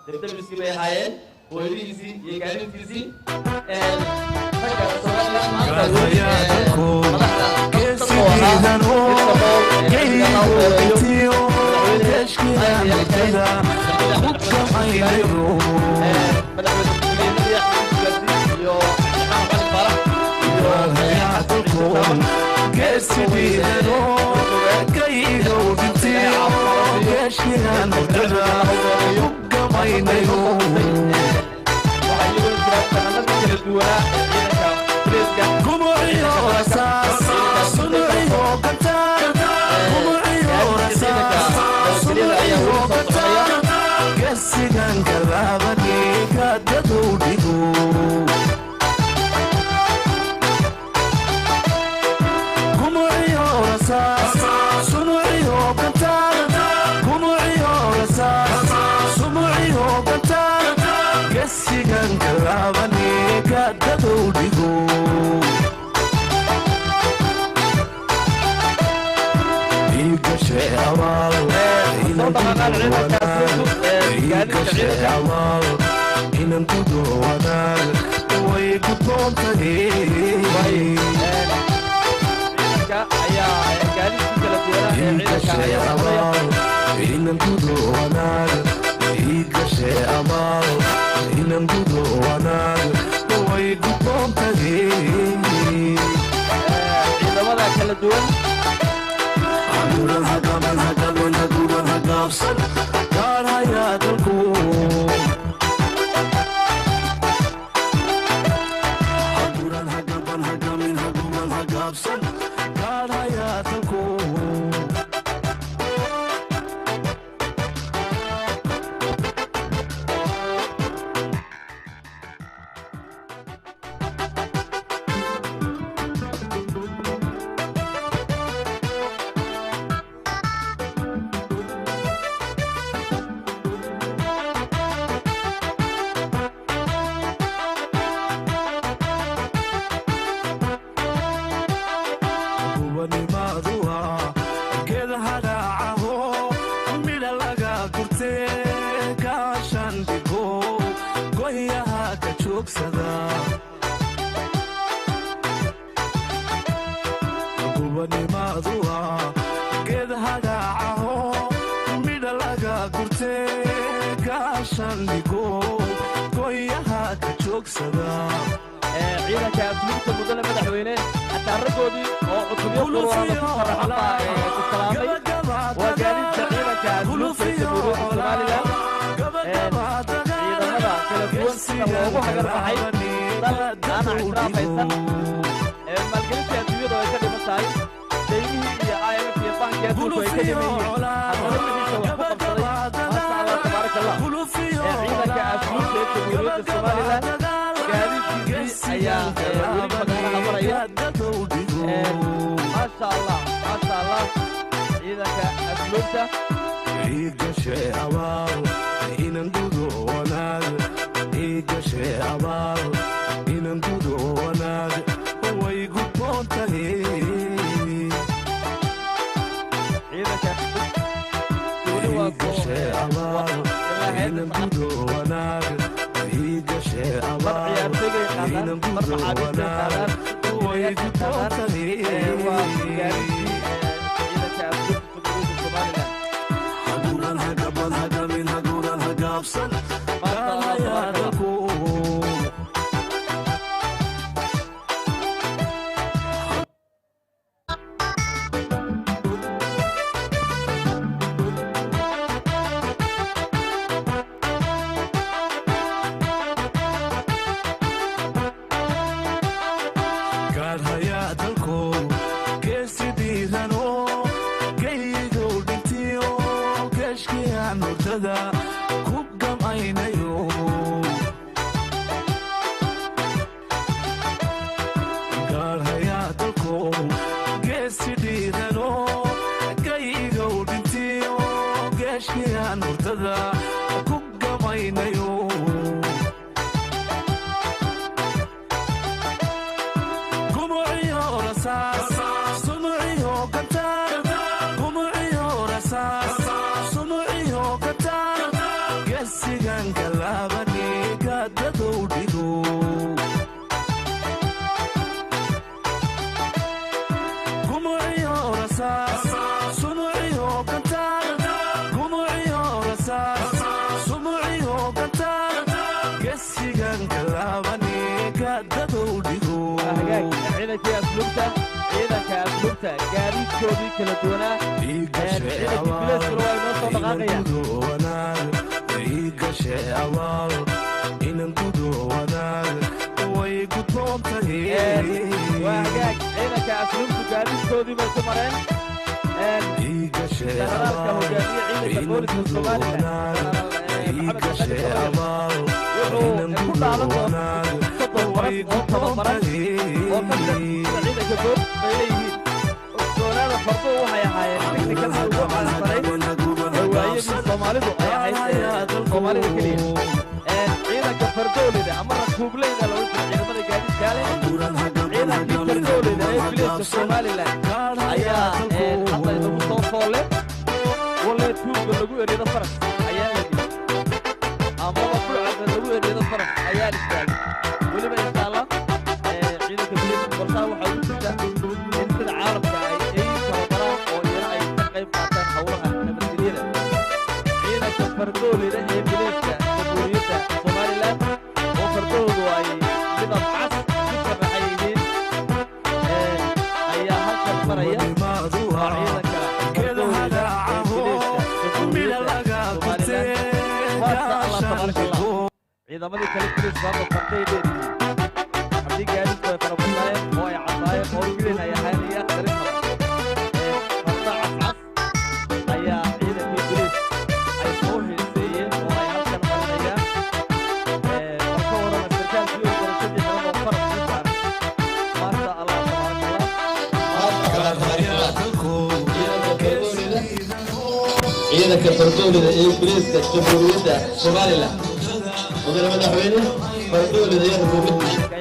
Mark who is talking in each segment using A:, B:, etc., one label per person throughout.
A: debdemiskii bay ahaayeen hooyadiisii iyo gaarintiisii ragga Soomaaliya maanta gaari joodi kala duwanaa فرضوه هي هاي تكنيكال موضوع على الطريق هواية الصومالي الصومالي كلية عينك فردولي ده مرة كوبلي ده لو انت عينك بدي قاعد تكالي عينك فردولي ده يبليس الصومالي لا هيا حتى إذا مصطفى له ولا توب لقوا يريد فرق هيا لدي أما بقول عند لقوا يريد فرق هيا لدي واللي ما يستعلا عينك بليس برصا وحاول تبدأ انت العالم فردولي ده هي بليسكا جمهورية سوماليلاند وفردوده أي نظام عصر كتر رحيين أي هالك المرية وعيدك فردولي ده هي بليسكا جمهورية سوماليلاند ما شاء الله تبارك الله إذا ما ذيك الكريس فهذا فرقي بيدي عبدي قاعد فرق الله هو يعطاي هو يقولين هي حالية خريطة فرق عصر أي عيدك بليس
B: ciidanka fardoolida ee ingiriiska jamhuuriyadda Soomaaliland mudane madaxweyne fardoolida iyo xukuumadda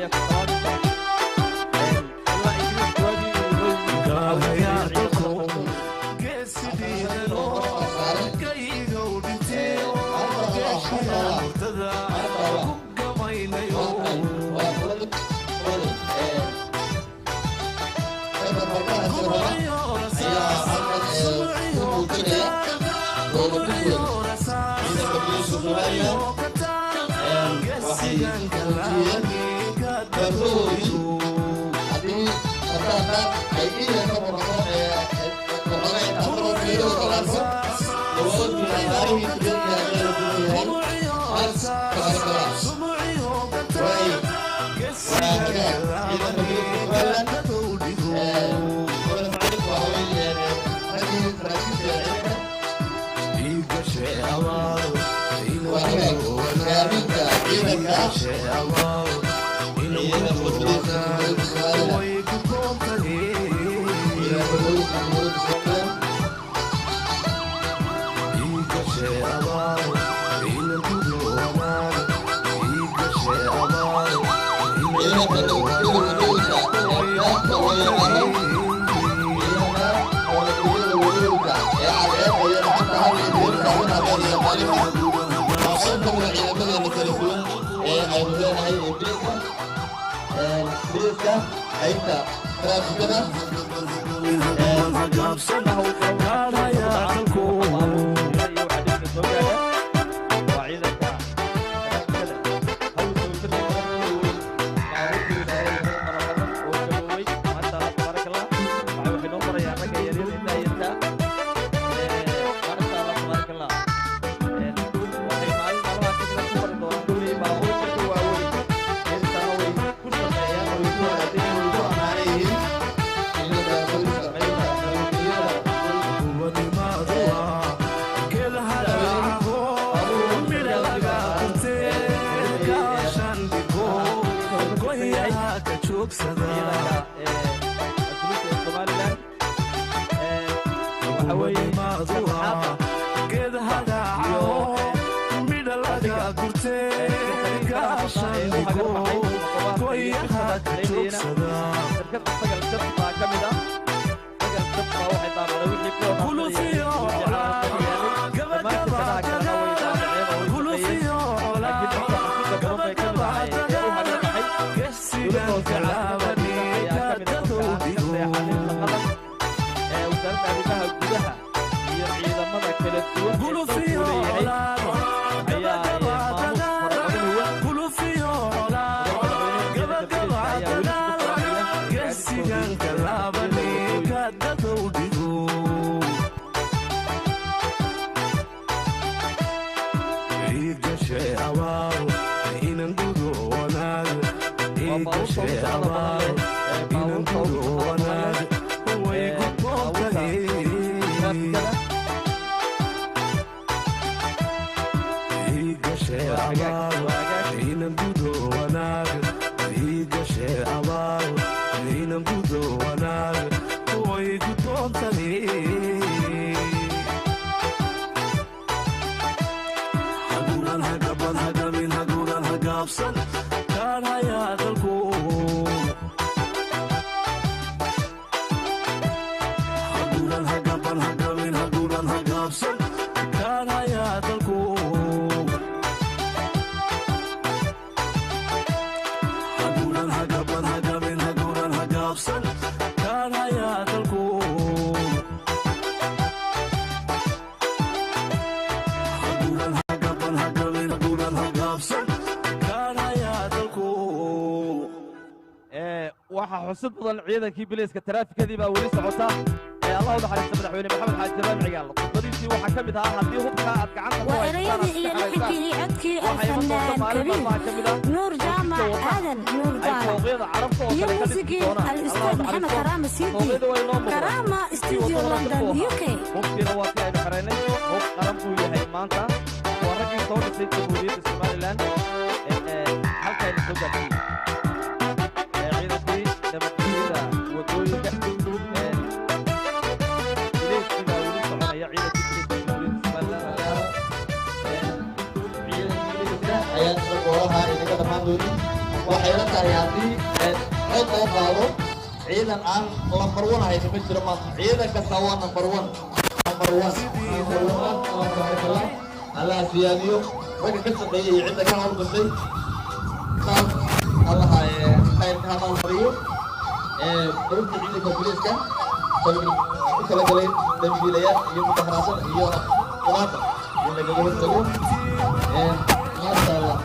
A: كل حسب بدل عيدك بليس كترافيك هذه بقولي سعوتها الله وضح على السبب الحويني محمد حاج جمال عقال قدرتي وحكمتها هذه هبكا أتقعنها
C: وإريدي هي الحكي عدكي الفنان كريم نور جامع هذا نور دارا هي موسيقي الأستاذ محمد كرامة سيدي كرامة استوديو لندن يوكي
A: ممكن واقع بحريني هو قرمكو يهي مانتا ورقي صوت سيد جمهورية الصومال الآن هل كان يسوق فيه
B: waxay la tahay haddii cod loo qaado ciidan aan lambar 1 haysan ma jiro maanta ciidan kasta waa lambar 1 Allah siyaadiyo waxa ka shaqeeyay ciidan ka howlgashay qaab Allah khayr ka hawlgaliyo ururta ciidanka booliska ku kala galay dambiilayaal iyo mudaharaasad iyo qolaada in laga hortago maasha Allah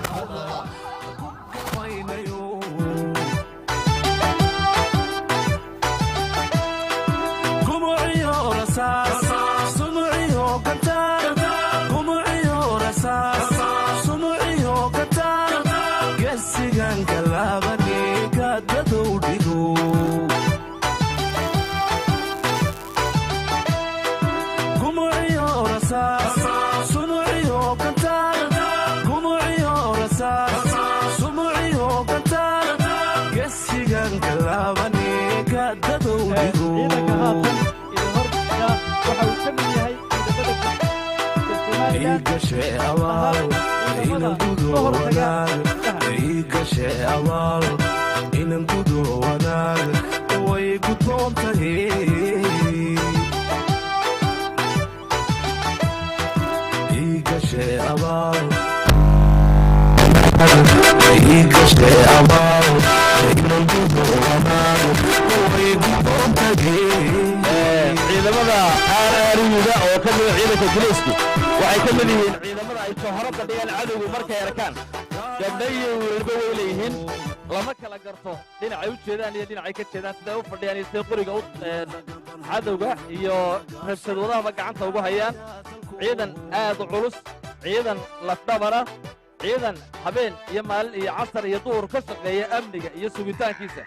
B: waxay ka mid yihiin ciidamada ay soo dhigeen cadawga markay arkaan gabdhayo walba way leeyihiin lama kala garto dhinacay u jeedaan iyo dhinacay ka jeedaan sida u fadhiyaan iyo qoriga u cadawga iyo rabshad wadahaba gacanta ugu hayaan ciidan aad u culus ciidan lafdhabara ciidan habeen iyo maalin iyo casar iyo duhur ka shaqeeya amniga iyo sugitaankiisa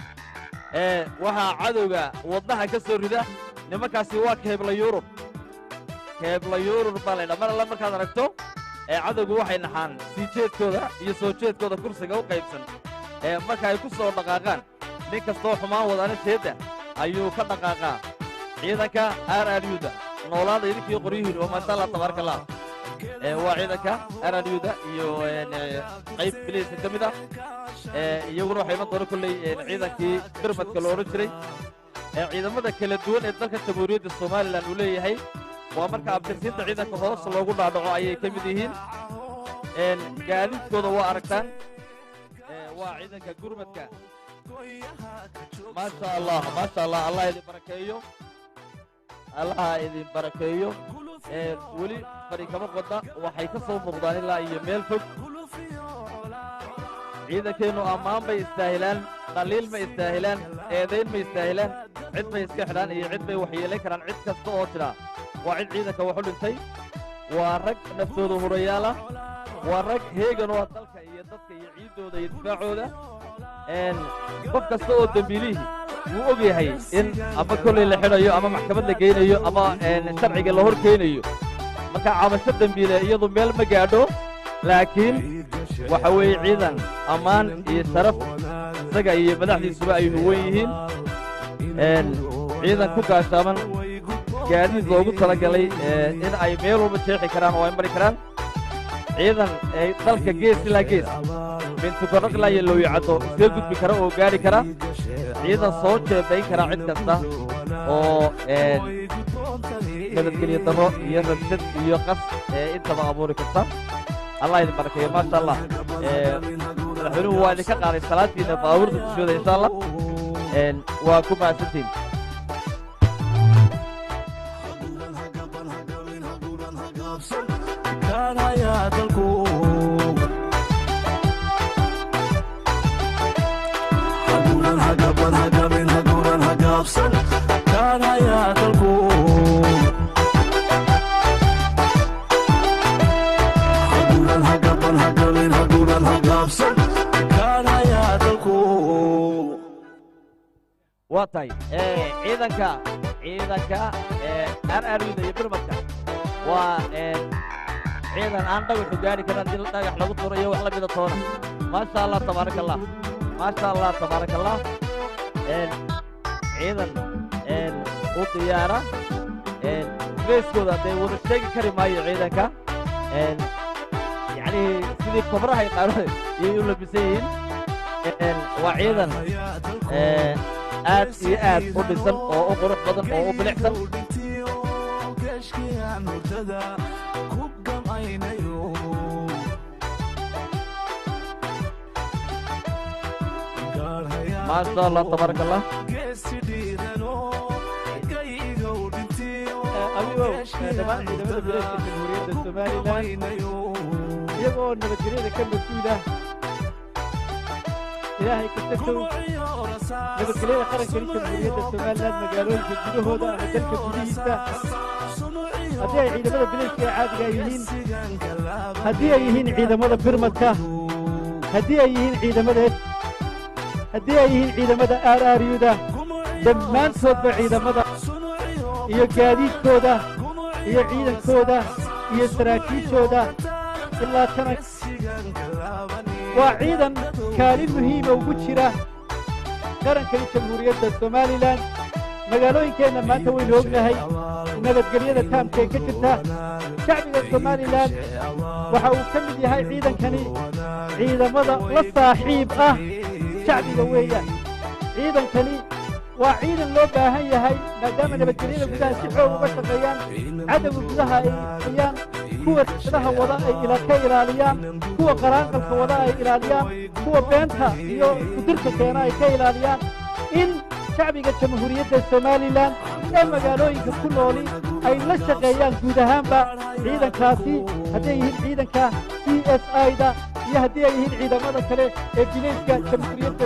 B: waxaa cadawga wadnaha ka soo rida nimankaasi waa keebla Yurub baa la dhammaan la markaad aragto cadawgu waxay naxaan sii jeedkooda iyo soo jeedkooda kursiga u qaybsan marka ay ku soo dhaqaaqaan nin kastoo xumaan wadana jeeda ayuu ka dhaqaaqaa ciidanka RRU-da noolaada idinkii qoryihiin oo maasha Allah tabaarakallah waa ciidanka RRU-da iyo qayb biliis ka mid ah iyaguna waxay ma doona kulley ciidankii birmadka loo oran jiray ciidamada kala duwan ee dalka Jamhuuriyadda Soomaaliland uu leeyahay waa marka abtirsiinta ciidanka hoos loogu dhaadhaco ayay ka mid yihiin gaadiidkooda waa aragtaan waa ciidanka gurmadka ما شاء الله ما شاء الله الله يدي بركيه الله يدي بركيه ولي فريق مقدة وحي كسو مقدان الله يميل فوق إذا كانوا أمام بيستاهلان قليل ما يستاهلان ايدين ما يستاهلان عد ما يسكحلان عد ما يوحي لك عن عد كسو أوترا وعد عيدك وحل انتي ورق نفسه هريالة ورق هيغن وطلك يددك يعيدو دا يدفعو دا qof kasta oo dambiilihi wuu og yahay in ama kulay la xirayo ama maxkamad la geynayo ama sharciga la hor keenayo marka cabasho dambiile iyadu meel ma gaadho laakiin waxa weeye ciidan amaan iyo sharaf isaga iyo madaxdiisuba ay huwan yihiin ciidan ku gaashaaman gaadiid loogu talagalay in ay meel walba jeexi karaan oo ay mari karaan ciidan dalka gees ilaa gees bintu koraqla iyo loo yacdo iska gudbi kara oo gaari kara ciidan soo jeebayn kara cid kasta oo nabadgelyo daro iyo rabshad iyo qas intaba abuuri karta allah idin barakeeyo maasha allah madaxweynuhu waa idinka qaaday salaadiina baabuurta dushooda insha allah waa ku mahadsantiin واتاي ciidanka RRUda iyo birmadka waa ciidan aan dhagax gaari karin dil dhagax lagu turayo wax la mid ah toona ma sha Allah tabarakallah ciidan u diyaara beeskooda ay wada sheegi kari maayo ciidanka yani sidii kobraha ay qaarada iyo labisayn waa ciidan aad iyo aad u dhisan oo u qurux badan oo u bilicsan ما شاء الله تبارك الله iyagoo nabadgelyada ka mas-uula ilaahay ka tagtow nabadgelyada qaranka jamhuuriyadda somaliland magaalooyinka gudahooda ama dalka gudihiisa haddii ay ciidamada bilayska ee caadiga yihiin haddii ay yihiin ciidamada birmadka haddii ay yihiin ciidamada RRUda dhammaantoodba ciidamada iyo gaadiidkooda iyo ciidankooda iyo saraakiishooda ilaa tanag waa ciidan kaalin muhiima ugu jira qarankani jamhuuriyadda somalilan magaalooyinkeenna maanta waynu ognahay nabadgelyada taamkee ka jirta shacbiga somalilan waxa uu ka mid yahay ciidankani ciidamada la saaxiib ah shacbiga weeyaan ciidankani waa ciidan loo baahan yahay maadaama nabadgelyada gudaha si xoog uga shaqeeyaan cadowga gudaha ay hayaan kuwa shadaha wada ay ka ilaaliyaan kuwa qaraanqalka wada ay ilaaliyaan kuwa beenta iyo kudirka keena ay ka ilaaliyaan in shacbiga jamhuuriyadda somalilan ee magaalooyinka ku nooli ay la shaqeeyaan guud ahaanba ciidankaasi hadday yihiin ciidanka CSI-da iyo haddii ay yihiin ciidamada kale ee bilayska jamhuuriyadda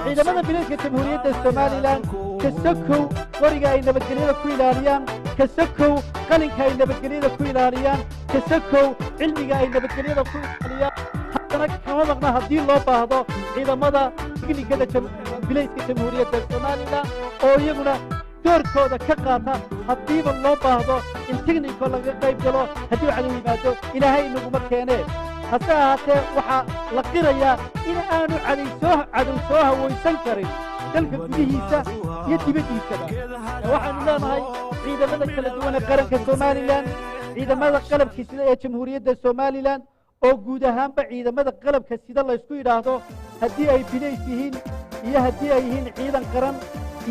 B: ciidamada bilayska jamhuuriyadda somalilan ka sokow qoriga ay nabadgelyada ku ilaaliyaan ka sokow qalinka ay nabadgelyada ku ilaaliyaan ka sokow cilmiga ay nabadgelyada ku ilaaliyaan haddana kama maqna haddii loo baahdo ciidamada tiknikada bilayska jamhuuriyadda somalilan oo iyaguna doorkooda ka qaata haddiiba loo baahdo in tikniko laga qayb galo haddii cadow yimaado ilaahay inaguma keenee hase ahaatee waxaa la qirayaa in aanu cadow soo hawaysan karin dalka gudihiisa iyo dibaddiisaba waxaanu leenahay ciidamada kala duwan ee qaranka somalilan ciidamada qalabka sida ee jamhuuriyadda somalilan oo guud ahaanba ciidamada qalabka sida laysku yidhaahdo haddii ay bilays yihiin iyo haddii ay yihiin ciidan qaran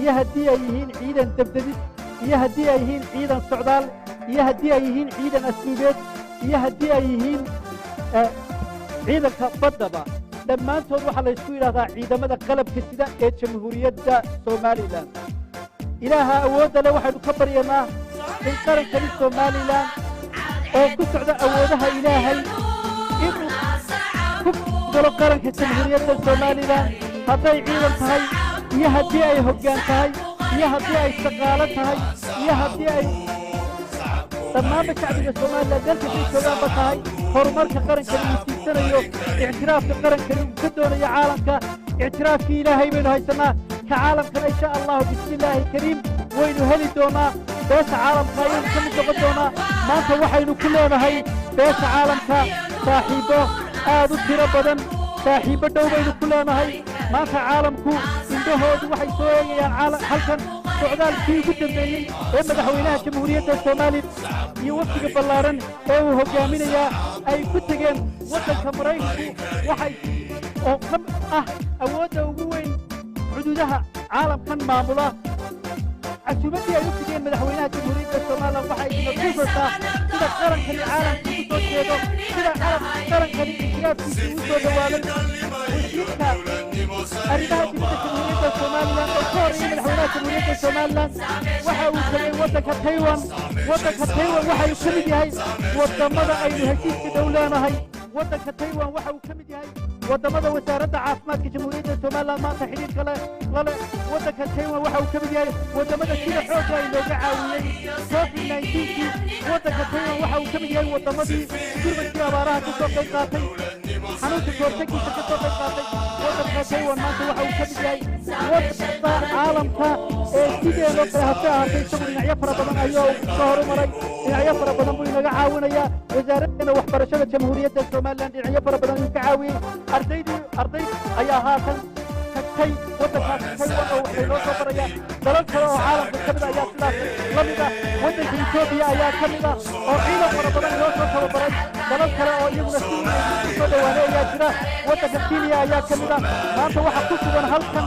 B: iyo haddii ay yihiin ciidan debdebis iyo haddii ay yihiin ciidan socdaal iyo haddii ay yihiin ciidan asluubeed iyo haddii ay yihiin ciidanka baddaba
D: dhammaantood waxaa la isku yidhahdaa ciidamada qalabka sida ee jamhuuriyadda somalilan ilaaha awoodda leh waxaynu ka baryanaa in qarankani somalilan oo ku socda awoodaha ilaahay inuu ku galo qaranka jamhuuriyadda somalilan hadday ciidan tahay iyo haddii ay hoggaan tahay iyo haddii ay shaqaalo tahay iyo haddii ay dhammaanba shacbiga somalilan dalkasay joogaanba tahay horumarka qarankani uu tiigsanayo ictiraafka qarankani uu ka doonayo caalamka ictiraafkii ilaahay baynu haysannaa ka caalamkana insha allahu bismi illaahi alkariim waynu heli doonaa beesha caalamka ayaynu ka mid noqon doonaa maanta waxaynu ku leenahay beesha caalamka saaxiibbo aad u tiro badan saaxiibbo dhow baynu ku leenahay maanta caalamku indhahoodu waxay soo eegayaan halkan socdaalkii ugu dambeeyey ee madaxweynaha jamhuuriyadda soomaaliya iyo wafdiga ballaaran ee uu hoggaaminayaa ay ku tegeen waddanka maraykanku waxay oo ka ah awoodda ugu weyn xuduudaha caalamkan maamula casuumaddii ay u fidiyeen madaxweynaha jamhuuriyadda somalilan waxay inatusaysaa sida qarankani caalamka ugu soo jeedo sida qarankani ictiraafkiisa ugu soo dhowaaday wasiirka arrimaha dibadda jamhuuriyadda somalilan oo ka horreeyey madaxweynaha jamhuuriyadda somalilan waxa uu tegey waddanka taiwan waxa uu ka mid yahay waddamada aynu heshiiska dhow leenahay waddanka taiwan waxa uu ka mid yahay waddamada wasaaradda caafimaadka jamhuuriyadda somalilan maanta xidhiirka lale waddanka taiwan waxa uu ka mid yahay waddamada sida xoogga ay looga caawiyey covid-19kii waddanka taiwan waxa uu ka mid yahay waddamadii gurmadkii abaaraha ka soo qayb qaatay xanuunka goortagiisa ka soo qayb qaatay waddanka taiwan maanta waxa uu ka mid yahay waddanka caalamka ee sideedoo kale hase ahaatay isagu dhinacyo fara badan ayuu ka horumaray dhinacyo fara badan buu inaga caawinayaa wasaaraddeena waxbarashada jamhuuriyadda somalilan dhinacyo fara badan ayuu ka caawiyey arday ayaa haatan tagtay waddankaas taiwan oo waxay noo soo barayaan dalal kale oo caalamka ka mid ayaa sidaas la mid ah waddanka etoobiya ayaa ka mid ah oo ciidan fara badan inoo soo tababaray dalal kale oo iyaguna si soo dhowaanay ayaa jira waddanka kenya ayaa ka mid ah maanta waxaa ku sugan halkan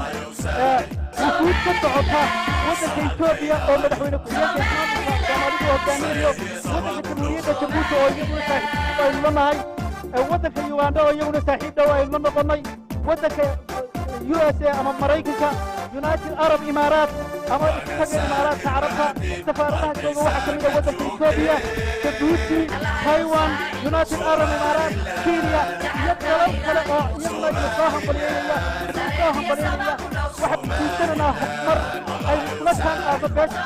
D: wufuud ka socota waddanka etoobiya oo madaxweyne ku-xigeenka islaamka soomaalidu hogaaminayo waddanka jamhuuriyadda jabuuti oo iyaguna saaxiib aynu la nahay waddanka uganda oo iyaguna saaxiib dhow aynu la noqonnay waddanka USA ama maraykanka united arab imaaraat ama isaga imaaraadka carabta safaaradaha jooga waxaa ka mid ah waddanka etoobiya jabuuti taiwan united arab imaaraat kenya iyo dalal kale oo iyaguna ina soo hambalyeynaya waxaan tiisananaa horumar aynu kula kaan qaado beesha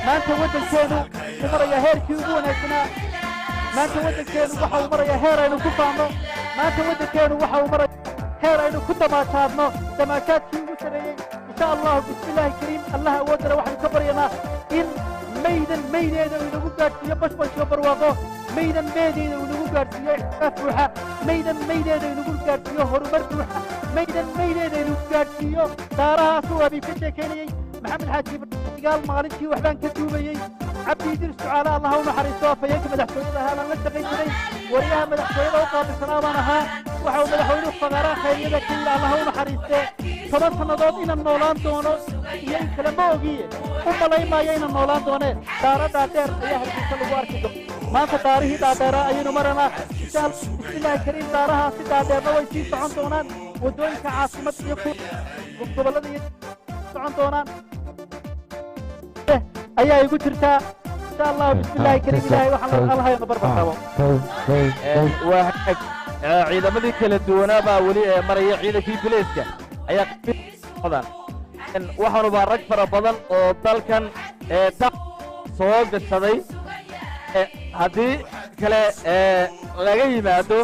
D: maanta waddankeenu u maraya heerkii ugu wanaagsanaa maanta waddankeenu waxa uu maraya heer aynu ku faanno maanta waddankeenu waxa uu maraya heer aynu ku damaashaadno damaashaadkii ugu sareeyey insha allahu bismillaahi kariim allaha awoodana waxaynu ka baryanaa in maydeeda uu inagu gaadhsiiyo bashbashyo barwaaqo meedeeda uu inagu gaadhsiiyo ixtifaaf buuxa maydeeda inagu gaadhsiiyo horumar buuxa maydeeda inagu gaadhsiiyo daarahaasuu abiib ka sheekaynayey maxamed xaaji gaal maalintii waxbaan ka duubayey cabdi idris ducaale allaha u naxariisto afhayeenka madaxtooyada ahaa laan la shaqayn jiray wariyaha madaxtooyada u qaabilsanaa baan ahaa waxa uu madaxweynuhu fagaaraha khayriyada ka yidhi allaha u naxariistee 10 sannadood inaan noolaan doono iyo in kale ma ogiye u malayn maayo inaan noolaan dooneen daara dhaadheer ayaa hargeysa lagu arki doono maanta daarihii dhaadheeraa ayaynu maranaa bismillaahi kariim daarahaa si dhaadheerna way sii socon doonaan waddooyinka caasimad iyo gobollada iyo socon doonaan ayaa igu jirtaa insha allahu bismillaahi kariim ilaahay waxaan allahayna barbar qabo
B: waa ciidamadii kala duwanaa baa weli maraya ciidankii bilayska ayaa waxaanuba rag fara badan oo dalkan soo gashaday haddii kale laga yimaado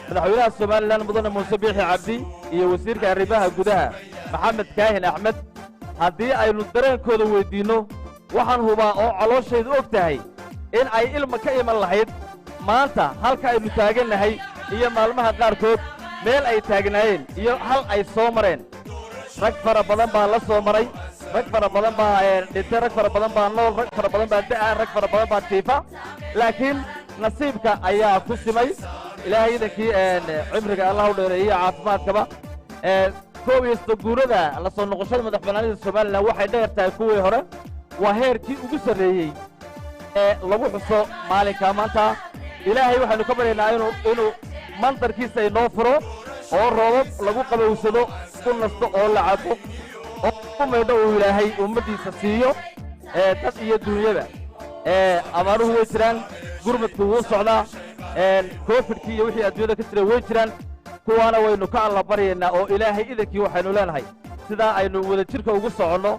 B: madaxweynaha somalilan mudane muuse biixi cabdi iyo wasiirka arrimaha gudaha maxamed kaahin axmed haddii aynu dareenkooda weyddiinno waxaan hubaa oo calooshaydu og tahay in ay ilma ka iman lahayd maanta halka aynu taagannahay iyo maalmaha qaarkood meel ay taagnaayeen iyo hal ay soo mareen rag fara badan baa la soo maray rag fara badan baa dhintay rag fara badan baa nool rag fara badan baa da'a rag fara badan baa jiifa laakiin nasiibka ayaa ku simay ilaahay idankii cimriga allah u dheereeyey caafimaadkaba koob iyo soddonguurada la soo noqoshada madaxbannaanida somalilan waxay dheer tahay kuwii hore waa heerkii ugu sarreeyey ee lagu xuso maalinka maanta ilaahay waxaynu ka baryaynaa inuu mandarkiisa inoo furo oo roobab lagu qabowsado ku nasto oo la cabo oo ku maydho uu ilaahay ummaddiisa siiyo dad iyo dunyada abaaruhu way jiraan gurmadku wuu socdaa koofidkii iyo wixii adduunyada ka jira way jiraan kuwaana waynu ka alla baryaynaa oo ilaahay idankii waxaynu leenahay sidaa aynu wada jirka ugu soconno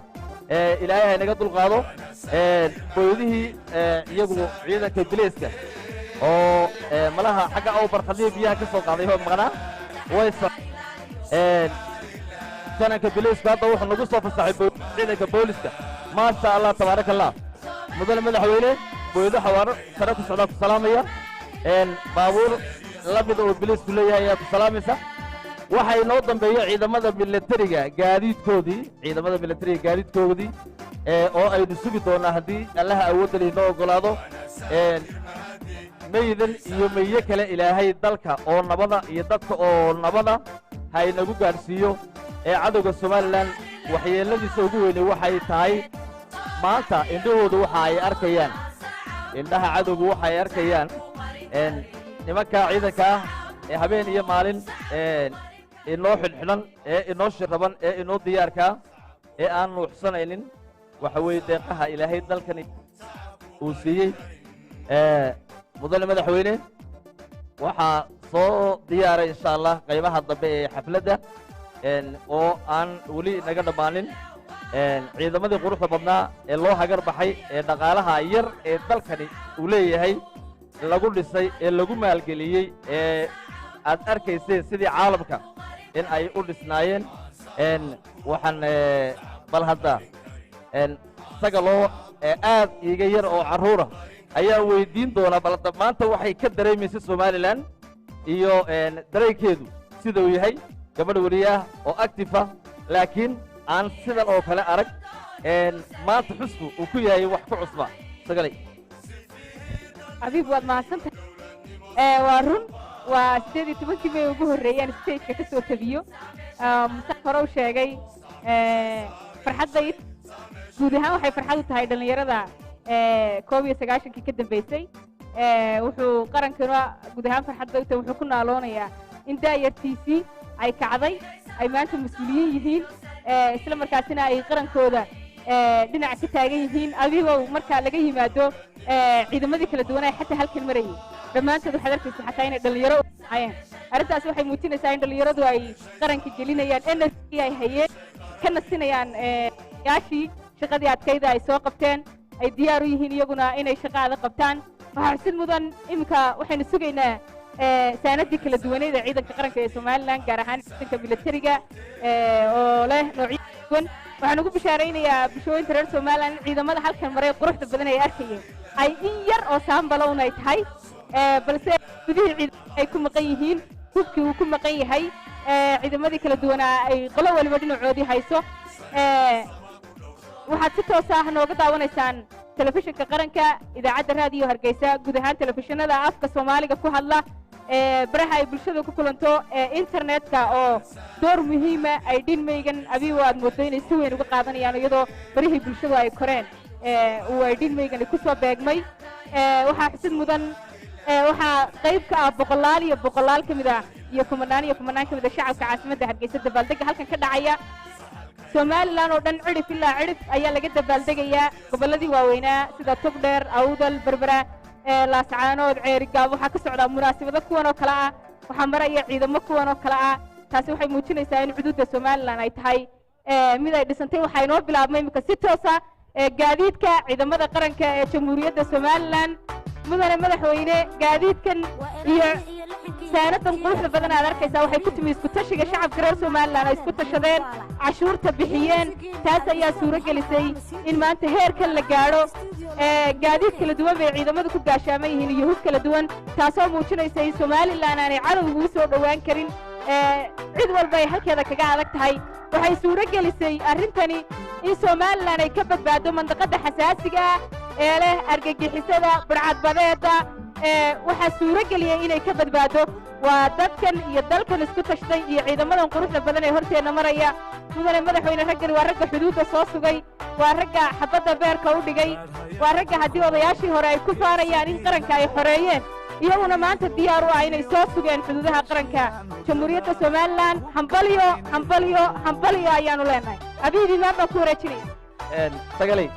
B: ilaahay haynaga dulqaado booydihii iyagu ciidanka bilayska oo malaha xagga aw barqadihii biyaha ka soo qaaday oo maqnaa way sananka bilaysku hadda wuxuu nagu soo fasaxay ciidanka booliska maasha allah tabaaraka allah mudane madaxweyne booydo xawaaro sare ku socdaa ku salaamaya baabuur la mid oo bilaysku leeyahay ayaa ku salaamaysa waxaa inoo dambeeya ciidamada militariga gaadiidkoodii oo aynu sugi doonaa haddii allaha awoodda laynoo oggolaado maydan iyo meeye kale ilaahay dalka oo nabada iyo dadka oo nabada ha inagu gaadhsiiyo cadowga somalilan waxyeelladiisa ugu weyne waxay tahay maanta indhahoodu waxa ay arkayaan indhaha cadowgu waxa ay arkayaan nimanka ciidanka ah ee habeen iyo maalin inoo xidhxidhan inoo shiraban inoo diyaarkaa aan nuuxsanaynin waxa weeye deeqaha ilaahay dalkan uu siiyey mudane madaxweyne waxaa soo diyaaray insha allah qaybaha dambe ee xafladda oo aan weli naga dhammaanin ciidamadii quruxda badnaa ee loo hagar baxay ee dhaqaalaha yar ee dalkani uu leeyahay lagu dhisay ee lagu maalgeliyey ee aad arkayseen sidii caalamka in ay u dhisnaayeen waxaan bal hadda isaga loo aad iiga yar oo carruura ayaa weydiin doonaa bal maanta waxay ka dareemaysa somalilan iyo dareenkeedu siduu yahay gabadh weliyaah oo actifa laakiin aan sidan oo kale arag maanta xusku uu ku yahay wax ku cusba sagalay
E: xabiib waad mahadsantahay waa run waa 18 bay ugu horreeyeen stageka ka soo tabiyo musax hore u sheegay farxadday guud ahaan waxay farxad u tahay dhallinyarada 19 ka dambeysay wuxuu qarankana guud ahaan farxadda u tahay wuxuu ku naaloonayaa in daayartiisii ay kacday ay maanta mas-uuliyiin yihiin isla markaasina ay qarankooda dhinac ka taagan yihiin adigoo marka laga yimaado ciidamadii kala duwan ee xataa halkan marayay dhammaantood waxaad arkaysa xataa inay dhallinyaro hayeen arrintaas waxay muujinaysaa in dhallinyaradu ay qaranka gelinayaan energy ay hayeen ka nasinayaan yaashii shaqadii adkayda ay soo qabteen ay diyaar u yihiin iyaguna inay shaqaada qabtaan waxaa xusid mudan iminka waxaynu sugaynaa saanadii kala duwaneed ee ciidanka qaranka ee somalilan gaar ahaan ciidanka militariga oo leh noocyo duwan waxaan ugu bishaaraynayaa bulshooyinka reer somalilan in ciidamada halkan maray quruxda badan ay arkayeen ay in yar oo saambalo un ay tahay balse gudihii ciidamada ay ku maqan yihiin hubkii uu ku maqan yahay ciidamadii kala duwanaa ay qolo waliba dhinacoodii hayso waxaad si toos ah nooga daawanaysaan telefishinka qaranka idaacadda raadiyo hargeysa guud ahaan telefishinada afka soomaaliga ku hadla baraha ay bulshada ku kulanto internetka oo door muhiima ay dhinmaygan abigo aad moodo inay si weyn uga qaadanayaan iyadoo barihii bulshadu ay koreen uu ay dhinmaygan ku soo beegmay waxaa xusid mudan waxaa qayb ka ah boqolaal iyo boqolaal ka mid ah iyo kumanaan ka mid ah shacabka caasimadda hargeysa dabaaldega halkan ka dhacaya somalilan oo dhan cidhif ilaa cidhif ayaa laga dabaaldegayaa gobolladii waaweynaa sida togdheer awdal berbera laascaanood ceerigaab waxaa ka socdaa munaasabado kuwan oo kale ah waxaa maraya ciidamo kuwan oo kale ah taasi waxay muujinaysaa in xuduudda somalilan ay tahay mid ay dhisantay waxaa inoo bilaabmay iminka si toosa gaadiidka ciidamada qaranka ee jamhuuriyadda somalilan mudane madaxweyne gaadiidkan iyo saanadan quruxda badan aad arkaysaa waxay ku timi isku tashiga shacabka reer somalilan ay isku tashadeen cashuurta bixiyeen taas ayaa suuro gelisay in maanta heerkan la gaadho gaadiid kala duwan bay ciidamadu ku gaashaaman yihiin iyo hub kala duwan taasoo muujinaysa in somalilan aanay cadowgu u soo dhowaan karin cid walba ay halkeeda kaga adag tahay waxay suuro gelisay arrintani in somalilan ay ka badbaado mandaqadda xasaasiga ah ee leh argagixisada burcadbadeeda waxaa suuro geliyay inay ka badbaado waa dadkan iyo dalkan isku tashtay iyo ciidamadan quruxda badan ee horteenna maraya mudane madaxweyne raggan waa ragga xuduudda soo sugay waa ragga xabadda beerka u dhigay waa ragga haddii odayaashii hore ay ku faanayaan in qaranka ay xoreeyeen iyaguna maanta diyaar u ah inay soo sugeen xuduudaha qaranka jamhuuriyadda somalilan hambalyo hambalyo hambalyo ayaanu leenahay abiib imaan baan ku wareejinaya
B: sagalay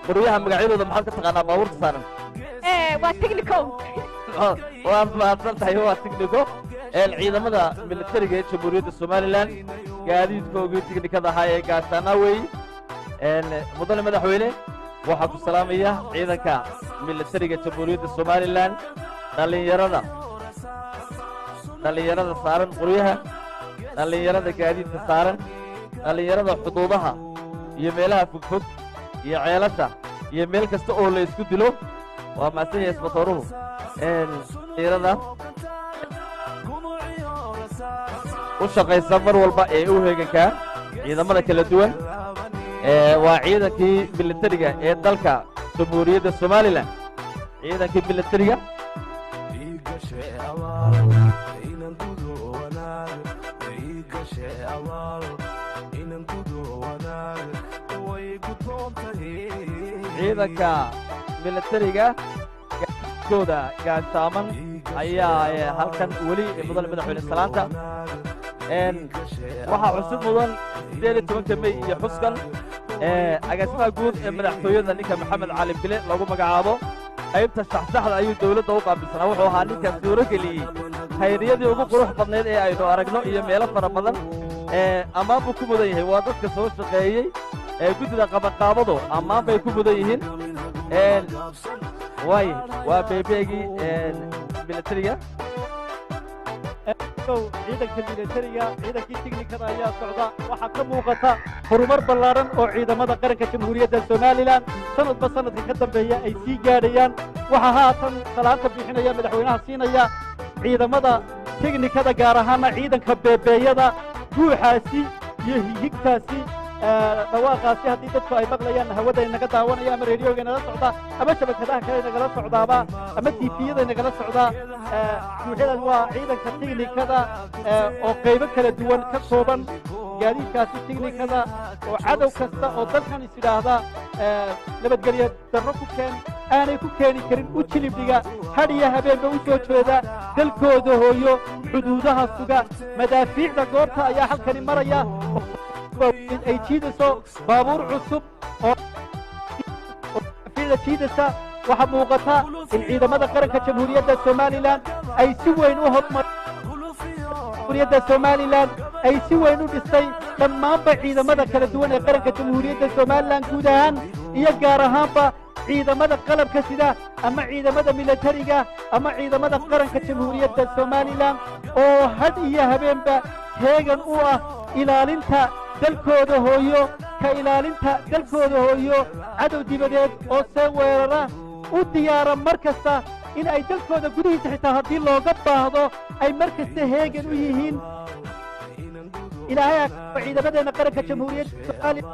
B: qoryaha magacyadooda maxaad ka taqaanaa baabuurta saaran
E: waa technical
B: waad mahadsan tahay waa tignico ciidamada militariga ee jamhuuriyadda somalilan gaadiidkoogii tignikada ahaa ee gaashaanaa weey mudane madaxweyne waxaa ku salaamaya ciidanka militariga jamhuuriyadda somalilan dhallinyarada saaran qoryaha dhallinyarada gaadiidka saaran dhallinyarada xuduudaha iyo meelaha fogfog iyo ceelasha iyo meel kasta oo la isku dilo waa mahadsan yahay isbatooruhu dhallinyarada u shaqaysa mar walba ee u heegankaa ciidamada kala duwan waa ciidankii militariga ee dalka jamhuuriyadda somalilan ciidankii militariga ciidanka militariga kooda gaashaaman ayaa halkan weli mudane madaxweyne salaanta waxaa cusub mudan 18 May iyo xuskan agaasimaha guud ee madaxtooyada ninka maxamed cali bile lagu magacaabo qaybta shaxsaxda ayuu dawladda u qaabilsanaa wuxuu ahaa ninka suuro geliyey hayriyadii ugu qurux badnayd ee aynu aragno iyo meelo fara badan ammaan buu ku mudan yahay waa dadka soo shaqeeyey guddida qabanqaabadu ammaan bay ku mudan yihiin waay waa beebeegii militariga
D: ciidanka militariga ciidankii tiknikada ayaa socda waxaa ka muuqata horumar ballaaran oo ciidamada qaranka jamhuuriyadda somalilan sanadba sanadka ka dambeeya ay sii gaadhayaan waxaa haatan salaanta bixinaya madaxweynaha siinaya ciidamada tiknikada gaar ahaana ciidanka beebeeyada guuxaasi iyo higtaasi dhawaaqaasi haddii dadku ay maqlayaan hawada inagala daawanaya ama reediyoga inagala socdaa ama shabakadaha kale inagala socdaaba ama tiifiyada inagala socdaa guuxyadan waa ciidanka tiknikada oo qaybo kala duwan ka kooban gaadiidkaasi tiknikada oo cadow kasta oo dalkan is idhaahda nabadgelyo darro ku keen aanay ku keeni karin u jilibdhiga had iyo habeenba u soo jeeda dalkooda hooyo xuduudaha suga madaafiicda goobta ayaa halkani maraya ay jiidayso baabuur cusub oo jiidaysa waxaa muuqata in ciidamada qaranka jamhuuriyadda somalilan ay si weyn u jamhuuriyadda somalilan ay si weyn u dhistay dhammaanba ciidamada kala duwan ee qaranka jamhuuriyadda somalilan guud ahaan iyo gaar ahaanba ciidamada qalabka sida ama ciidamada militariga ama ciidamada qaranka jamhuuriyadda somalilan oo had iyo habeenba heegan u ah ilaalinta dalkooda hooyo ka ilaalinta dalkooda hooyo cadow dibadeed oo see weerara u diyaara mar kasta in ay dalkooda gudihiisa xitaa haddii looga baahdo ay mar kasta heegan u yihiin ilaahay ciidamadeenna qaranka jamhuuriyadda soomaaliya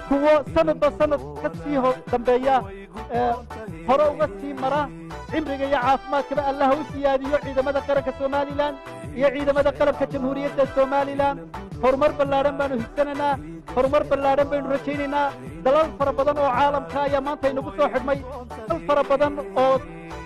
D: kuwo sanadba sanad ka sii dambeeya hore uga sii mara cimriga iyo caafimaadkaba allaha u siyaadiyo ciidamada qaranka somalilan iyo ciidamada qalabka jamhuuriyadda somalilan horumar ballaadhan baanu higsanaynaa horumar ballaadhan baynu rajaynaynaa dalal fara badan oo caalamka ayaa maanta inagu soo xidhmay dalal fara badan oo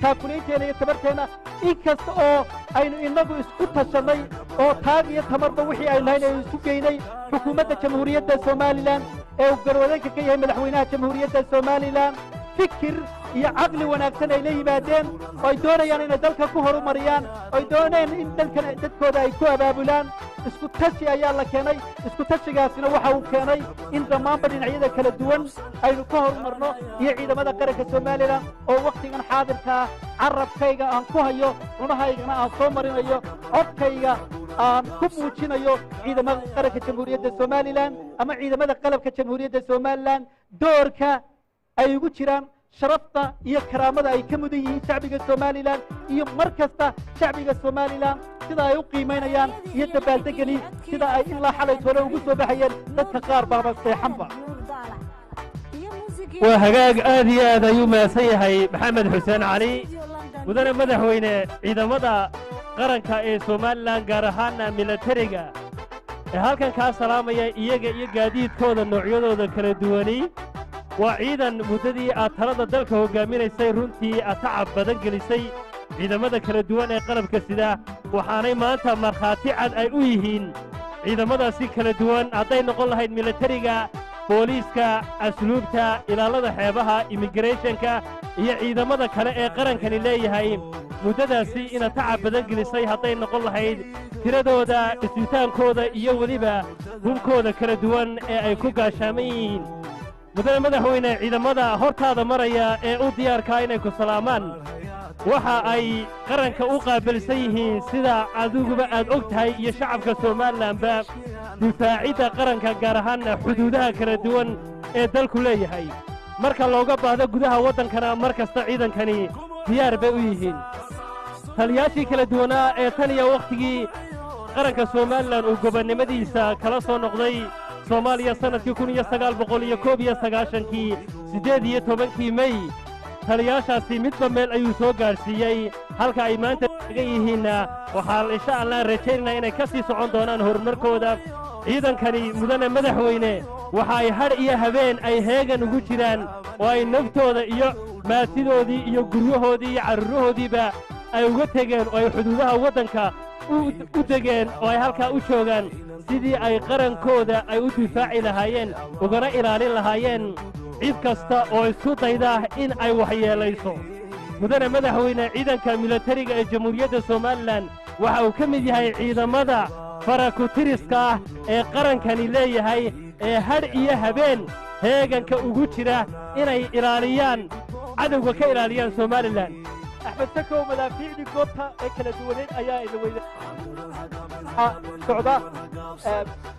D: taakulaynteena iyo tabarteenna in kasta oo aynu innagu isku tashannay oo taag iyo tamarba wixii aynu lahayn aynu isu geynay xukuumadda jamhuuriyadda somalilan ee uu garwadeenka ka yahay madaxweynaha jamhuuriyadda somalilan fikir iyo caqli wanaagsan ay la yimaadeen oo ay doonayaan inay dalka ku horumariyaan oo ay doonayaan in dalkan dadkooda ay ku abaabulaan isku tashi ayaa la keenay isku tashigaasina waxa uu keenay in dhammaanba dhinacyada kala duwan aynu ka horumarno iyo ciidamada qaranka somalilan oo wakhtigan xaadirka ah carabkayga aan ku hayo cunahaygana aan soo marinayo codkayga aan ku muujinayo ciidamada qaranka jamhuuriyadda somalilan ama ciidamada qalabka jamhuuriyadda somalilan doorka ay ugu jiraan sharafta iyo karaamada ay ka mudan yihiin shacbiga somalilan iyo mar kasta shacbiga somalilan sida ay u qiimaynayaan iyo dabaaldegani sida ay ilaa xalay toole ugu soo baxayeen dadka qaar baaba seexanba
F: waa hagaag aad iyo aad ayuu mahadsan yahay maxamed xuseen cali mudane madaxweyne ciidamada qaranka ee somalilan gaar ahaana militariga ee halkan kaa salaamaya iyaga iyo gaadiidkooda noocyadooda kala duwani waa ciidan muddadii aad talada dalka hoggaaminaysay runtii aad tacab badan gelisay ciidamada kala duwan ee qalabka sida waxaanay maanta markhaati cad ay u yihiin ciidamadaasi kala duwan hadday noqon lahayd milatariga booliiska asluubta ilaalada xeebaha immigreshonka iyo ciidamada kale ee qarankani leeyahay muddadaasi ina tacab badan gelisay hadday noqon lahayd tiradooda dhisitaankooda iyo weliba hubkooda kala duwan ee ay ku gaashaaman yihiin mudane madaxweyne ciidamada hortaada maraya ee u diyaarkaa inay ku salaamaan waxa ay qaranka u qaabilsan yihiin sida adiguba aad og tahay iyo shacabka somalilanba difaacidda qaranka gaar ahaanna xuduudaha kala duwan ee dalku leeyahay marka looga baahdo gudaha waddankana mar kasta ciidankani diyaar bay u yihiin taliyaashii kala duwanaa ee tan iyo wakhtigii qaranka somalilan uu gobonnimadiisa kala soo noqday soomaaliya sannadkii kii 18 mey taliyaashaasi midba meel ayuu soo gaadhsiiyey halka ay maanta tagan yihiinna waxaan insha allah rajaynayna inay ka sii socon doonaan horumarkooda ciidankani mudane madaxweyne waxa ay hadh iyo habeen ay heegan ugu jiraan oo ay naftooda iyo maatidoodii iyo guryahoodii iyo carruurahoodiiba ay uga tegeen oo ay xuduudaha waddanka u degeen oo ay halkaa u joogaan sidii ay qarankooda ay u difaaci lahaayeen ugana ilaalin lahaayeen cid kasta oo isku dayda in ay waxyeelayso mudane madaxweyne ciidanka milatariga ee jamhuuriyadda somalilan waxa uu ka mid yahay ciidamada farakutiriska ah ee qarankani leeyahay ee hadh iyo habeen heeganka ugu jira inay ilaaliyaan cadowga ka ilaaliyaan somalilan
D: axmed sakow madaafiicdii goobta ee kala duwaneed ayaa ina weyda socda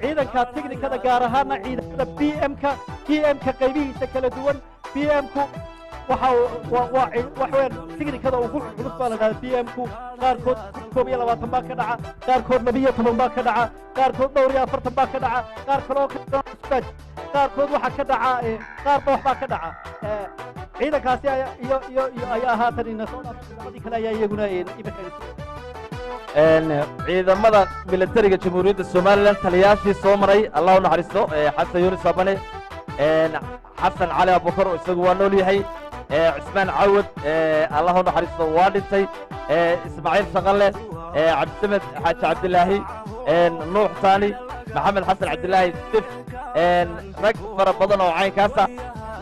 D: ciidanka tiknikada gaar ahaana ciidamada bmka qaybihiisa kala duwan bmku waxaweyaan tiknikada ugu culus baa la dhahda bmku qaarkood 21 baa ka dhaca qaarkood 12 baa ka dhaca qaarkood 40 baa ka dhaca qaar kaloo qaarkood waxaa ka dhaca qaar doox baa ka dhaca ciidankaasi ayaa haatan ciidamadii kale ayaa iyaguna
B: ciidamada milatariga jamhuuriyadda somalilan taliyaashii soo maray allah u naxariisto xasan yunis abane xasan cali abubakar oo isagu waa nool yahay cismaan cawad allah u naxariisto waa dhintay ismaaciil shaqalle cabdisamed xaaji cabdilaahi nuux taani maxamed xasan cabdilaahi sif rag fara badan oo caynkaasa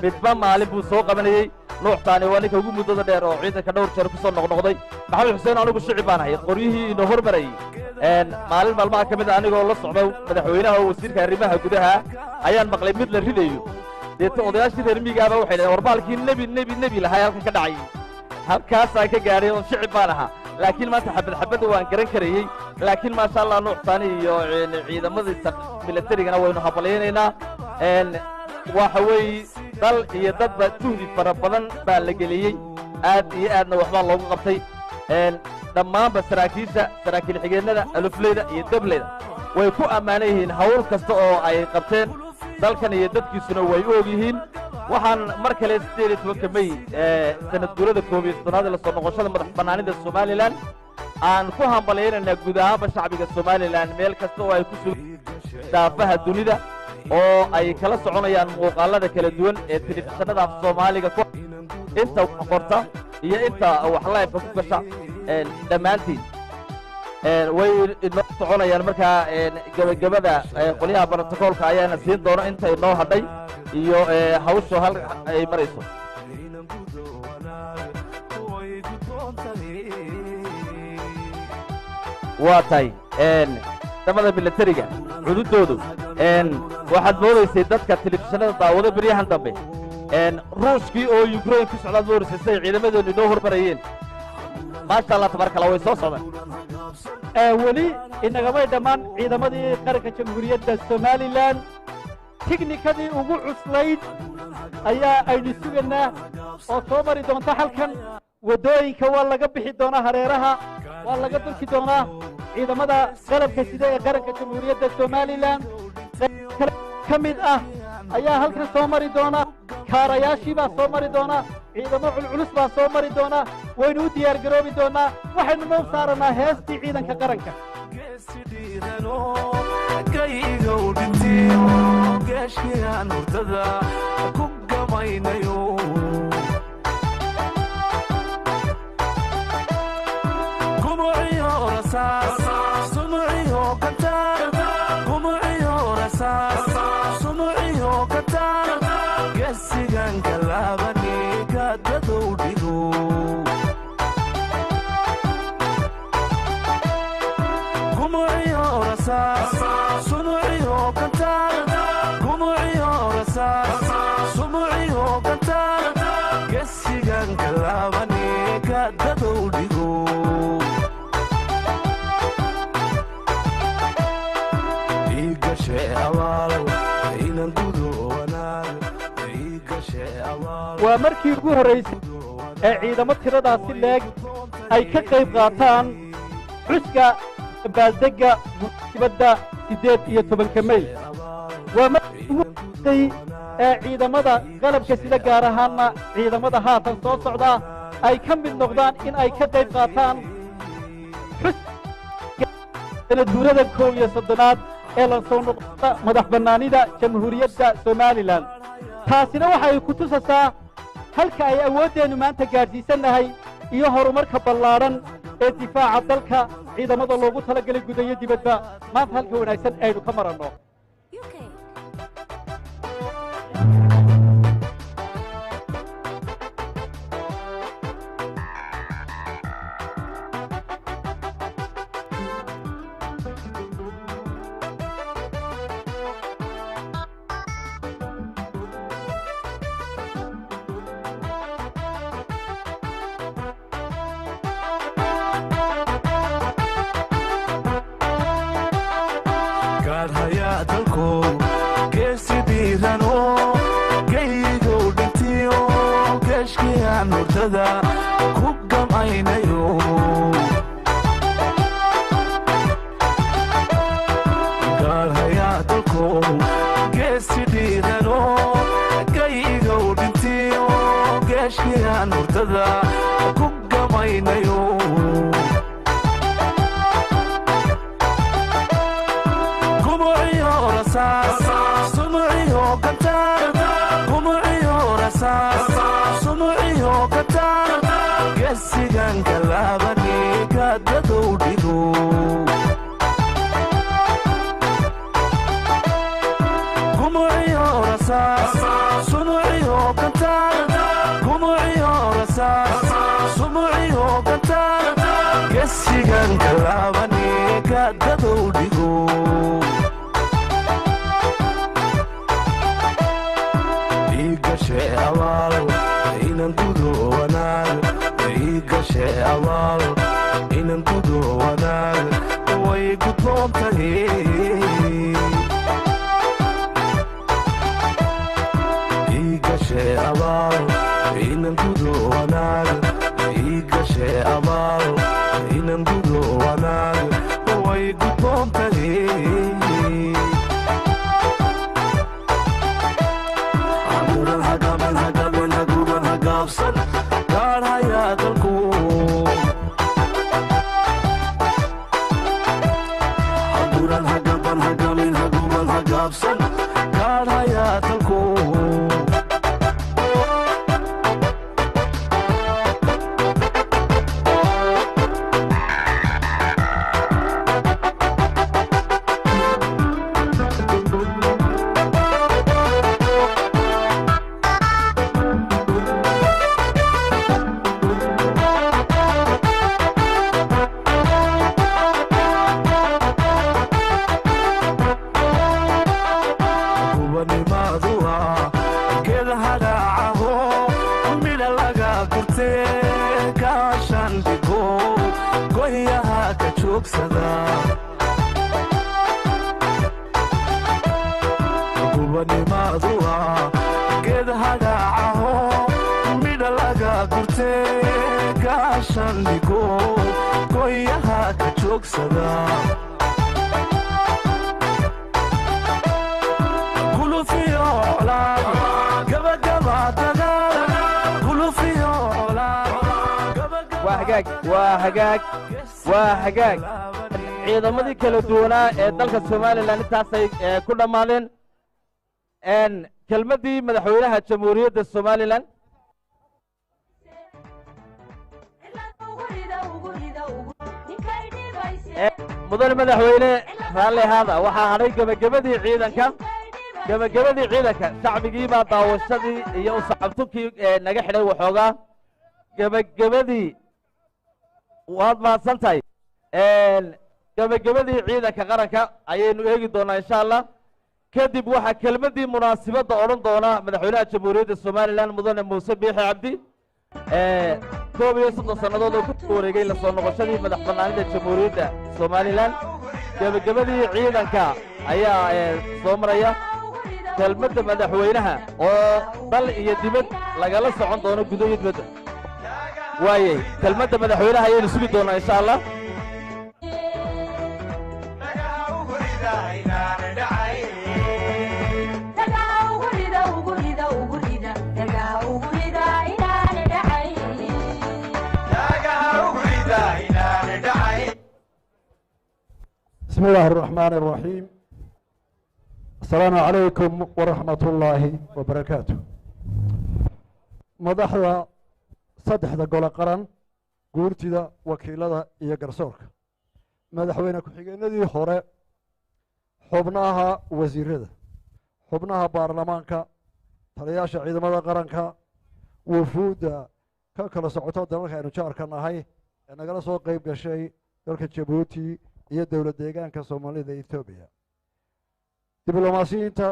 B: midba maalin buu soo qabanayey nuux taani waa ninka ugu muddada dheer oo ciidanka dhowr jeer ku soo noqnoqday maxamed xuseen anigu shici baan ahay qoryihii inoo hormarayey maalin maalmaha ka mid a anigoo la socdo madaxweynaha oo wasiirka arrimaha gudaha ayaan maqlay mid la ridayo deeta odayaashii reer miyigaaba waxay dhaheen warbaalkii nebi lahaa halkan ka dhacayey halkaasaan ka gaadhay oo shici baan ahaa laakiin maanta xabadda waan garan karayey laakiin maasha allah nuux taani iyo ciidamadiisa milatarigana waynu habalaynaynaa waxa weeye dal iyo dadba juhdi fara badan baa la geliyey aad iyo aadna waxbaa loogu qabtay dhammaanba saraakiisha saraakiil xigeennada alufleyda iyo dableyda way ku ammaanan yihiin hawl kasta oo ay qabteen dalkan iyo dadkiisuna way u og yihiin waxaan mar kale 18 mey sanad guurada 11aad ee la soo noqoshada madax bannaanida somalilan aan ku hambalaynaynaa guud ahaanba shacbiga somalilan meel kasta oo ay ku sugan daafaha dunida oo ay kala soconayaan muuqaalada kala duwan ee telefishinada af soomaaliga inta wax qorta iyo inta wax live ku gasha dhammaantiin way inoo soconayaan markaa gabagabada qolyaha brotokoolka ayaana siin doona inta inoo hadhay iyo hawshu hal ay marayso waa tahay ciidamada milatariga cududoodu waxaad moodaysay dadka telefishinada daawado beryahan dambe ruushkii oo ukrain ku socdaad moodaysay siday ciidamadeenu inoo hormarayeen maasha allah tabaaraka allah way soo socdeen
D: weli inagamay dhammaan ciidamadii qaranka jamhuuriyadda somalilan tiknikadii ugu cuslayd ayaa aynu sugaynaa oo soo mari doonta halkan waddooyinka waa laga bixi doonaa hareeraha waa laga durki doonaa ciidamada qalabka sida ee qaranka jamhuuriyadda somalilan ka mid ah ayaa halkan soo mari doona kaarayaashii baa soo mari doona ciidamo culculus baa soo mari doona waynu u diyaar garoobi doonaa waxaynu noo saaranaa heestii ciidanka qaranka
G: rasaas sunuciyo kantaal gumuciyo rasaas sunuciyo kantaal gesigan kalaabane ka dadow dhigo igashe abaal inan gudo wanaag igashe abaal
D: waa markii ugu horraysay ee ciidamo tiradaasi leeg ay ka qayb qaataan xuska baaldegga munaasibadda 18 May waa markii ugu horraysay ee ciidamada qalabka sida gaar ahaanna ciidamada haatan soo socda ay ka mid noqdaan in ay ka qayb qaataan sanaduurada 31aad ee la soo noqda madax bannaanida jamhuuriyadda Somaliland taasina waxay ku tusaysaa halka ay awooddeennu maanta gaadhsiisannahay iyo horumarka ballaadhan ee difaaca dalka ciidamada loogu talagalay gudayo dibadba maanta halka wanaagsan aynu ka maranno ku gamaynayo gaalhayaa dalko geesi dhiirano gayigow dhintiyo geeshkiyaan hurdada ku gamaynayo gumuciyo rasaas sunuciyo kantaar gumuciyo rasaas sunuciyo kantaar gesigan kalaabane ka dadow dhigo gumuciyo rasaas sunuciyo kantaar gumuciyo rasaas sunuciyo kantaar gesigan kalaabane ka dadow dhigo igashe abaal inan gudo wanaag igashe abaal inan gudo wanaag way gudboon tahay igashe abaal inan gudo wanaag igashe abaal inan gudo wanaag way gudboon tahay gaadhayaa dalku haburan hagaban hagamin haguban hagaabsan gaadhayaa dalku gubanimaadua geed hagaacaho midha laga gurte gaashan dhigo goyaha ka joogsada gulufiyo colaad gabagaba dagaal gulufiyo colaad
B: waa hagaag ciidamadii kala duwanaa ee dalka Somaliland intaasay ku dhammaadeen kelmaddii madaxweynaha jamhuuriyadda Somaliland mudane madaxweyne raalli ahaada waxaa hadhay gebagabadii ciidanka shacbigii baa daawashadii iyo u sacabtunkii naga xidhay waxoogaa gebagabadii waad mahadsan tahay gabagabadii ciidanka qaranka ayaynu eegi doonaa insha allah kadib waxaa kelmaddii munaasibadda odhan doona madaxweynaha jamhuuriyadda somalilan mudane muuse biixi cabdi 31 sannadood oo ku wareegay la soo noqoshadii madax bannaanida jamhuuriyadda somalilan gabagabadii ciidanka ayaa soo maraya kelmadda madaxweynaha oo dal iyo dibad lagala socon doono gudo iyo dibadda waayey kelmadda madaxweynaha ayaynu sugi doonaa insha allah
D: بسم الله الرحمن الرحيم السلام عليكم ورحمة الله وبركاته مدحدا صدحدا قول قرن قورتدا وكيلدا iyo garsoorka madaxweyne ku-xigeenadii hore xubnaha wasiirada xubnaha baarlamaanka taliyaasha ciidamada qaranka wufuudda ka kala socoto dalalka aynu jaarka nahay ee nagala soo qayb gashay dalka jabuuti iyo dowlad deegaanka soomaalida etoobiya diblomaasiyiinta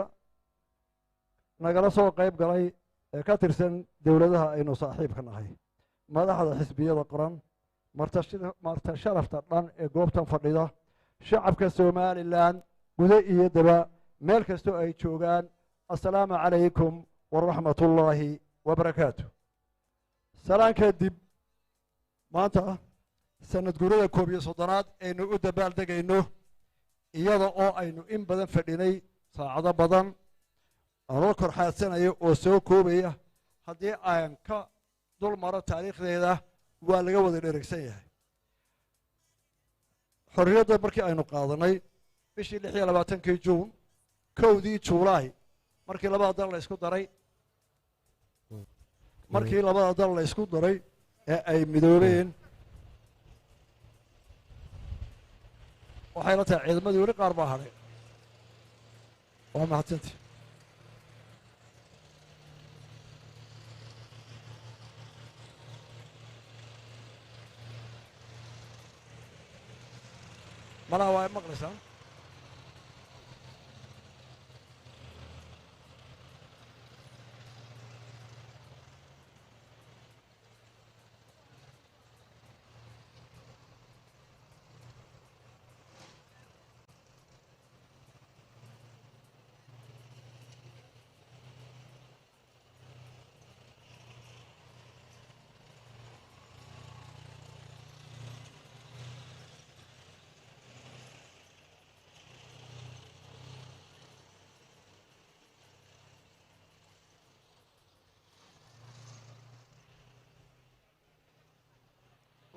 D: nagala soo qayb galay ee ka tirsan dowladaha aynu saaxiibka nahay madaxda xisbiyada qoran marta sharafta dhan ee goobtan fadhida shacabka somalilan gudo iyo daba meel kastoo ay joogaan assalaamu calaykum waraxmat ullaahi wabarakaatu salaan kadib maanta sanad guurada 11aad aynu u dabaaldegayno iyada oo aynu in badan fadhinay saacado badan anoo korxaadsanayo oo soo koobaya haddii aan ka dul maro taariikhdeeda waa laga wada dheregsan yahay xorriyadda markii aynu qaadanay bishii 26 juun 1 juulaay markii labada dal la isku daray ee ay midoobeen waxay la tahay ciidamadii weli qaar baa hadhay waa mahadsanti malaha waa maqlaysaa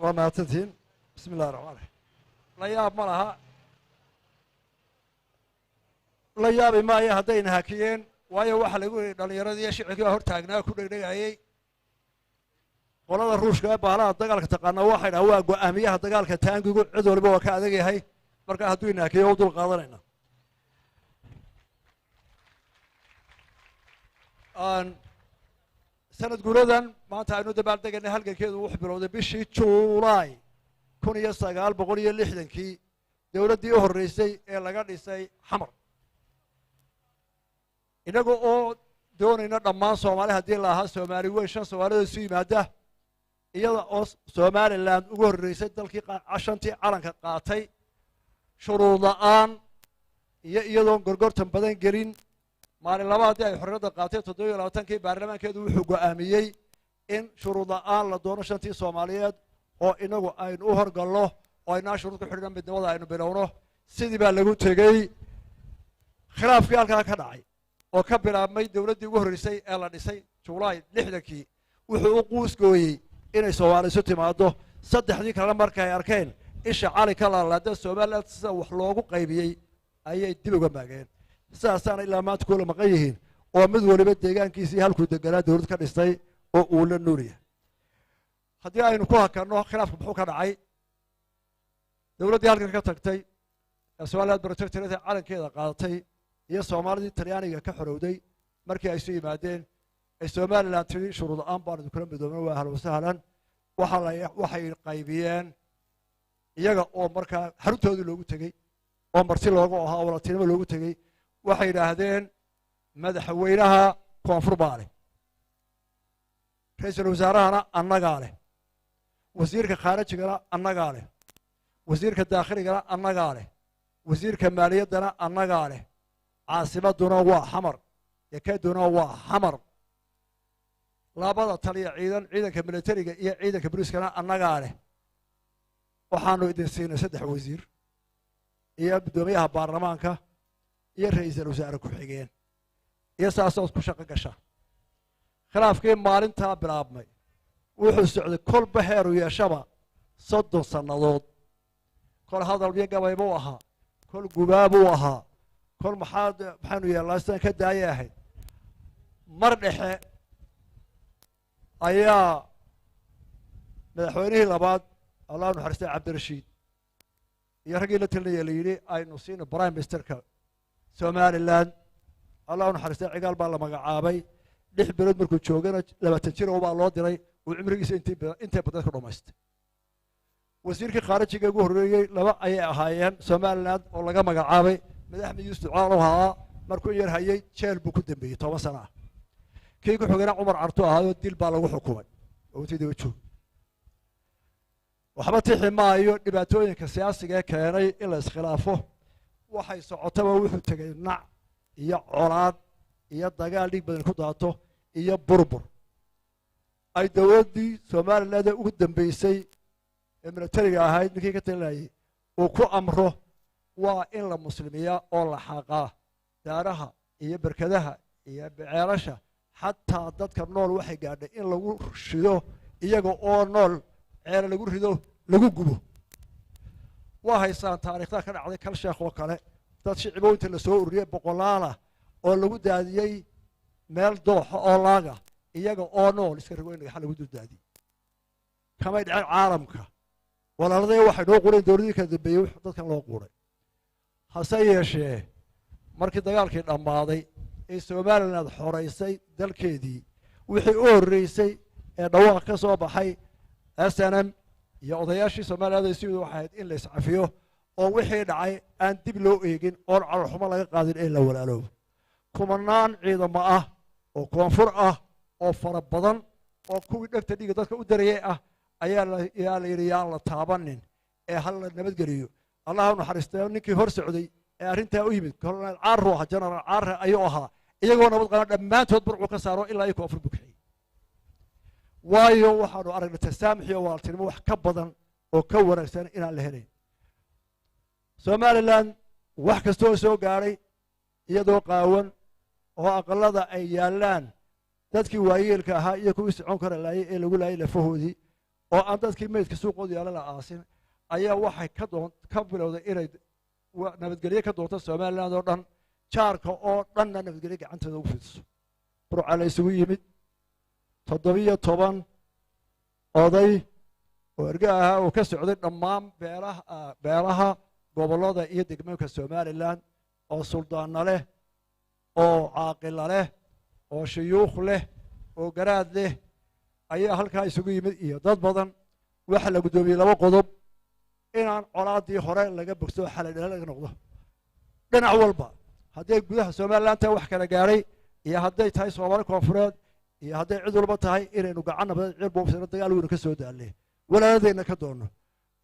D: waa mahadsantiin bismi illahi raxmaan raxiim la yaab ma laha la yaabi maayo haddayna hakiyeen waayo waxaa lagu yidhi dhallinyaradii iyo shicirkii baa hor taagnaa ku dhegdhegayey qolada ruushka ee baalaha dagaalka taqaana waxay dhaha waa go-aamiyaha dagaalka taangigu cid waliba waa ka adag yahay markaa hadduu ina hakiyo u dul qaadanayna sanad guuradan maanta aynu dabaaldegayna halgankeedu wuxuu bilowday bishii juulaay 1960kii dowladdii u horreysay ee laga dhisay xamar innaga oo doonayna dhammaan soomaali haddii la ahaa soomaali weyn 5 soomaalida isu yimaada iyada oo somalilan ugu horreysay dalkii cashantii calanka qaatay shuruud la'aan iyo iyadoon gorgortan badan gelin maalin laba haddii ay xorriyadda qaatay 27kii baarlamaankeedu wuxuu go'aamiyey in shuruud la'aan la doono 5tii soomaaliyeed oo inagu aynu u horgalno oo aynaa shuruud ku xidhina midnimada aynu bilowno sidii baa lagu tegey khilaafkii halkaa ka dhacay oo ka bilaabmay dowladdii ugu horreysay ee la dhisay juulaay 60kii wuxuu u quusgooyey inay soomaali isu timaaddo 3dii kalena markay arkeen isha cali ka laalaada somaliland sida wax loogu qaybiyey ayay dib uga maageen sidaasaana ilaa maanta kula maqan yihiin oo mid waliba deegaankiisii halkuu deganaa dowlad ka dhistay oo uu la nuuriya haddii aynu ku hakanno khilaafka muxuu ka dhacay dowladdii halkan ka tagtay ee somaliland protectorate calankeeda qaadatay iyo soomaalidii talyaaniga ka xorowday markii ay isu yimaadeen ee somaliland tiri shuruud la'aan baan idinkula midoobna waa ahlan wasahlan waxay qaybiyeen
H: iyaga oo markaa xaruntoodii loogu tegey oo marti loogu ahaa oo walatinimo loogu tegey waxay yidhaahdeen madaxweynaha koonfur baa leh ra-iisul wasaarahana annagaa leh wasiirka khaarijigana annagaa leh wasiirka daakhligana annagaa leh wasiirka maaliyaddana annagaa leh caasimadduna waa xamar dekeduna waa xamar labada taliya ciidanka militariga iyo ciidanka boliiskana annagaa leh waxaanu idin siinay 3 wasiir iyo guddoomiyaha baarlamaanka iyo ra-iisul wasaare ku-xigeen iyo saasood ku shaqo gasha khilaafkii maalintaa bilaabmay wuxuu socday kolba heeru yeeshaba 30 sannadood kol hadal iyo gabay buu ahaa kol gubaabuu ahaa kol maxaanu yeelnaa sidaan ka daayay ahayd mar dhexe ayaa madaxweynihii labaad allah naxariistay cabdirashiid iyo raggii la talinaya la yidhi aynu siino prime ministerka somaliland allah naxariistay cigaal baa la magacaabay 6 bilood markuu joogana 20 jir baa loo diray uu cimrigiisa intay badan ka dhamaystay wasiirkii khaarijiga ugu horreeyey 2 ayay ahaayeen somaliland oo laga magacaabay madaxmed yuusuf caalo ahaa markuu yar hayay jeel buu ku dambeeyey 10 sano ah kii ku xigana cumar cartu ahaayoo dil baa lagu xukumay oo intii daba joog waxba tixi maayo dhibaatooyinka siyaasiga ee keenay in la iskhilaafo waxay socotaba wuxuu tegay nac iyo colaad iyo dagaal dhiig badan ku daato iyo burbur ay dowladdii somaliland ugu dambeysay ee militariga ahayd ninkii ka talinayay uu ku amro waa in la muslimiyaa oo la xaqaa daaraha iyo berkadaha iyo ceelasha xataa dadka nool waxay gaadhay in lagu shido iyaga oo nool ceela lagu rido lagu gubo waa haysaan taariikhda ka dhacday kal sheekh oo kale dad shicibooyinta la soo ururiyey boqolaal ah oo lagu daadiyey meel dooxa oo laaga iyaga oo nool iska rigo in dhagaxa lagu duldaadiyey kamay dhaceen caalamka walaaladee waxay noo qureen dowladii kala dambeeyey dadkan loo quuray hase yeeshee markii dagaalkii dhammaaday ee somaliland xoraysay dalkeedii wixii u horreysay ee dhawaaq ka soo baxay snm iyo odayaashii somaliland ay sidii waxay ahayd in la iscafiyo oo wixii dhacay aan dib loo eegin oon calolxumo laga qaadin ee la walaaloobo kumanaan ciidamo ah oo koonfur ah oo fara badan oo kuwii dhegta dhiiga dadka u darayay ah ayaa la yidhi yaan la taabanin ee hal la nabadgeliyo allah u naxariistay ninkii hor socday ee arrintaa u yimid colonel caarru ah general caarre ayuu ahaa iyagoo nabad qaban dhammaantood burcuu ka saaro ilaa ay koonfur bukixiyey waayo waxaanu aragnay tasaamux iyo walaaltinimo wax ka badan oo ka wanaagsan inaan la helayn somaliland wax kastoo soo gaadhay iyadoo qaawan oo aqalada ay yaallaan dadkii waayeelka ahaa iyo kuwii socon kara laayay ee lagu laayay lafahoodii oo aan dadkii meydka suuqooda yaalla la aasin ayaa waxay ka bilowday inay nabadgelye ka doonto somaliland oo dhan jaarka oo dhanna nabadgelye gacantooda ugu fidiso burca la isugu yimid 17 oday oo erga ahaa oo ka socday dhammaan beelaha gobollada iyo degmooyinka somaliland oo suldaanna leh oo caaqila leh oo shuyuukh leh oo garaad leh ayaa halkaa isugu yimid iyo dad badan waxa la guddoomiyey 2 qodob inaan colaadii hore laga bogso xaladhale laga noqdo dhinac walba hadday gudaha somaliland tahay wax kala gaadhay iyo hadday tahay soomaali koonfureed iyo hadday cid walba tahay inaynu gacan nabadeed cil buufsano dagaal weynu ka soo daalnay walaaladeenna ka doonno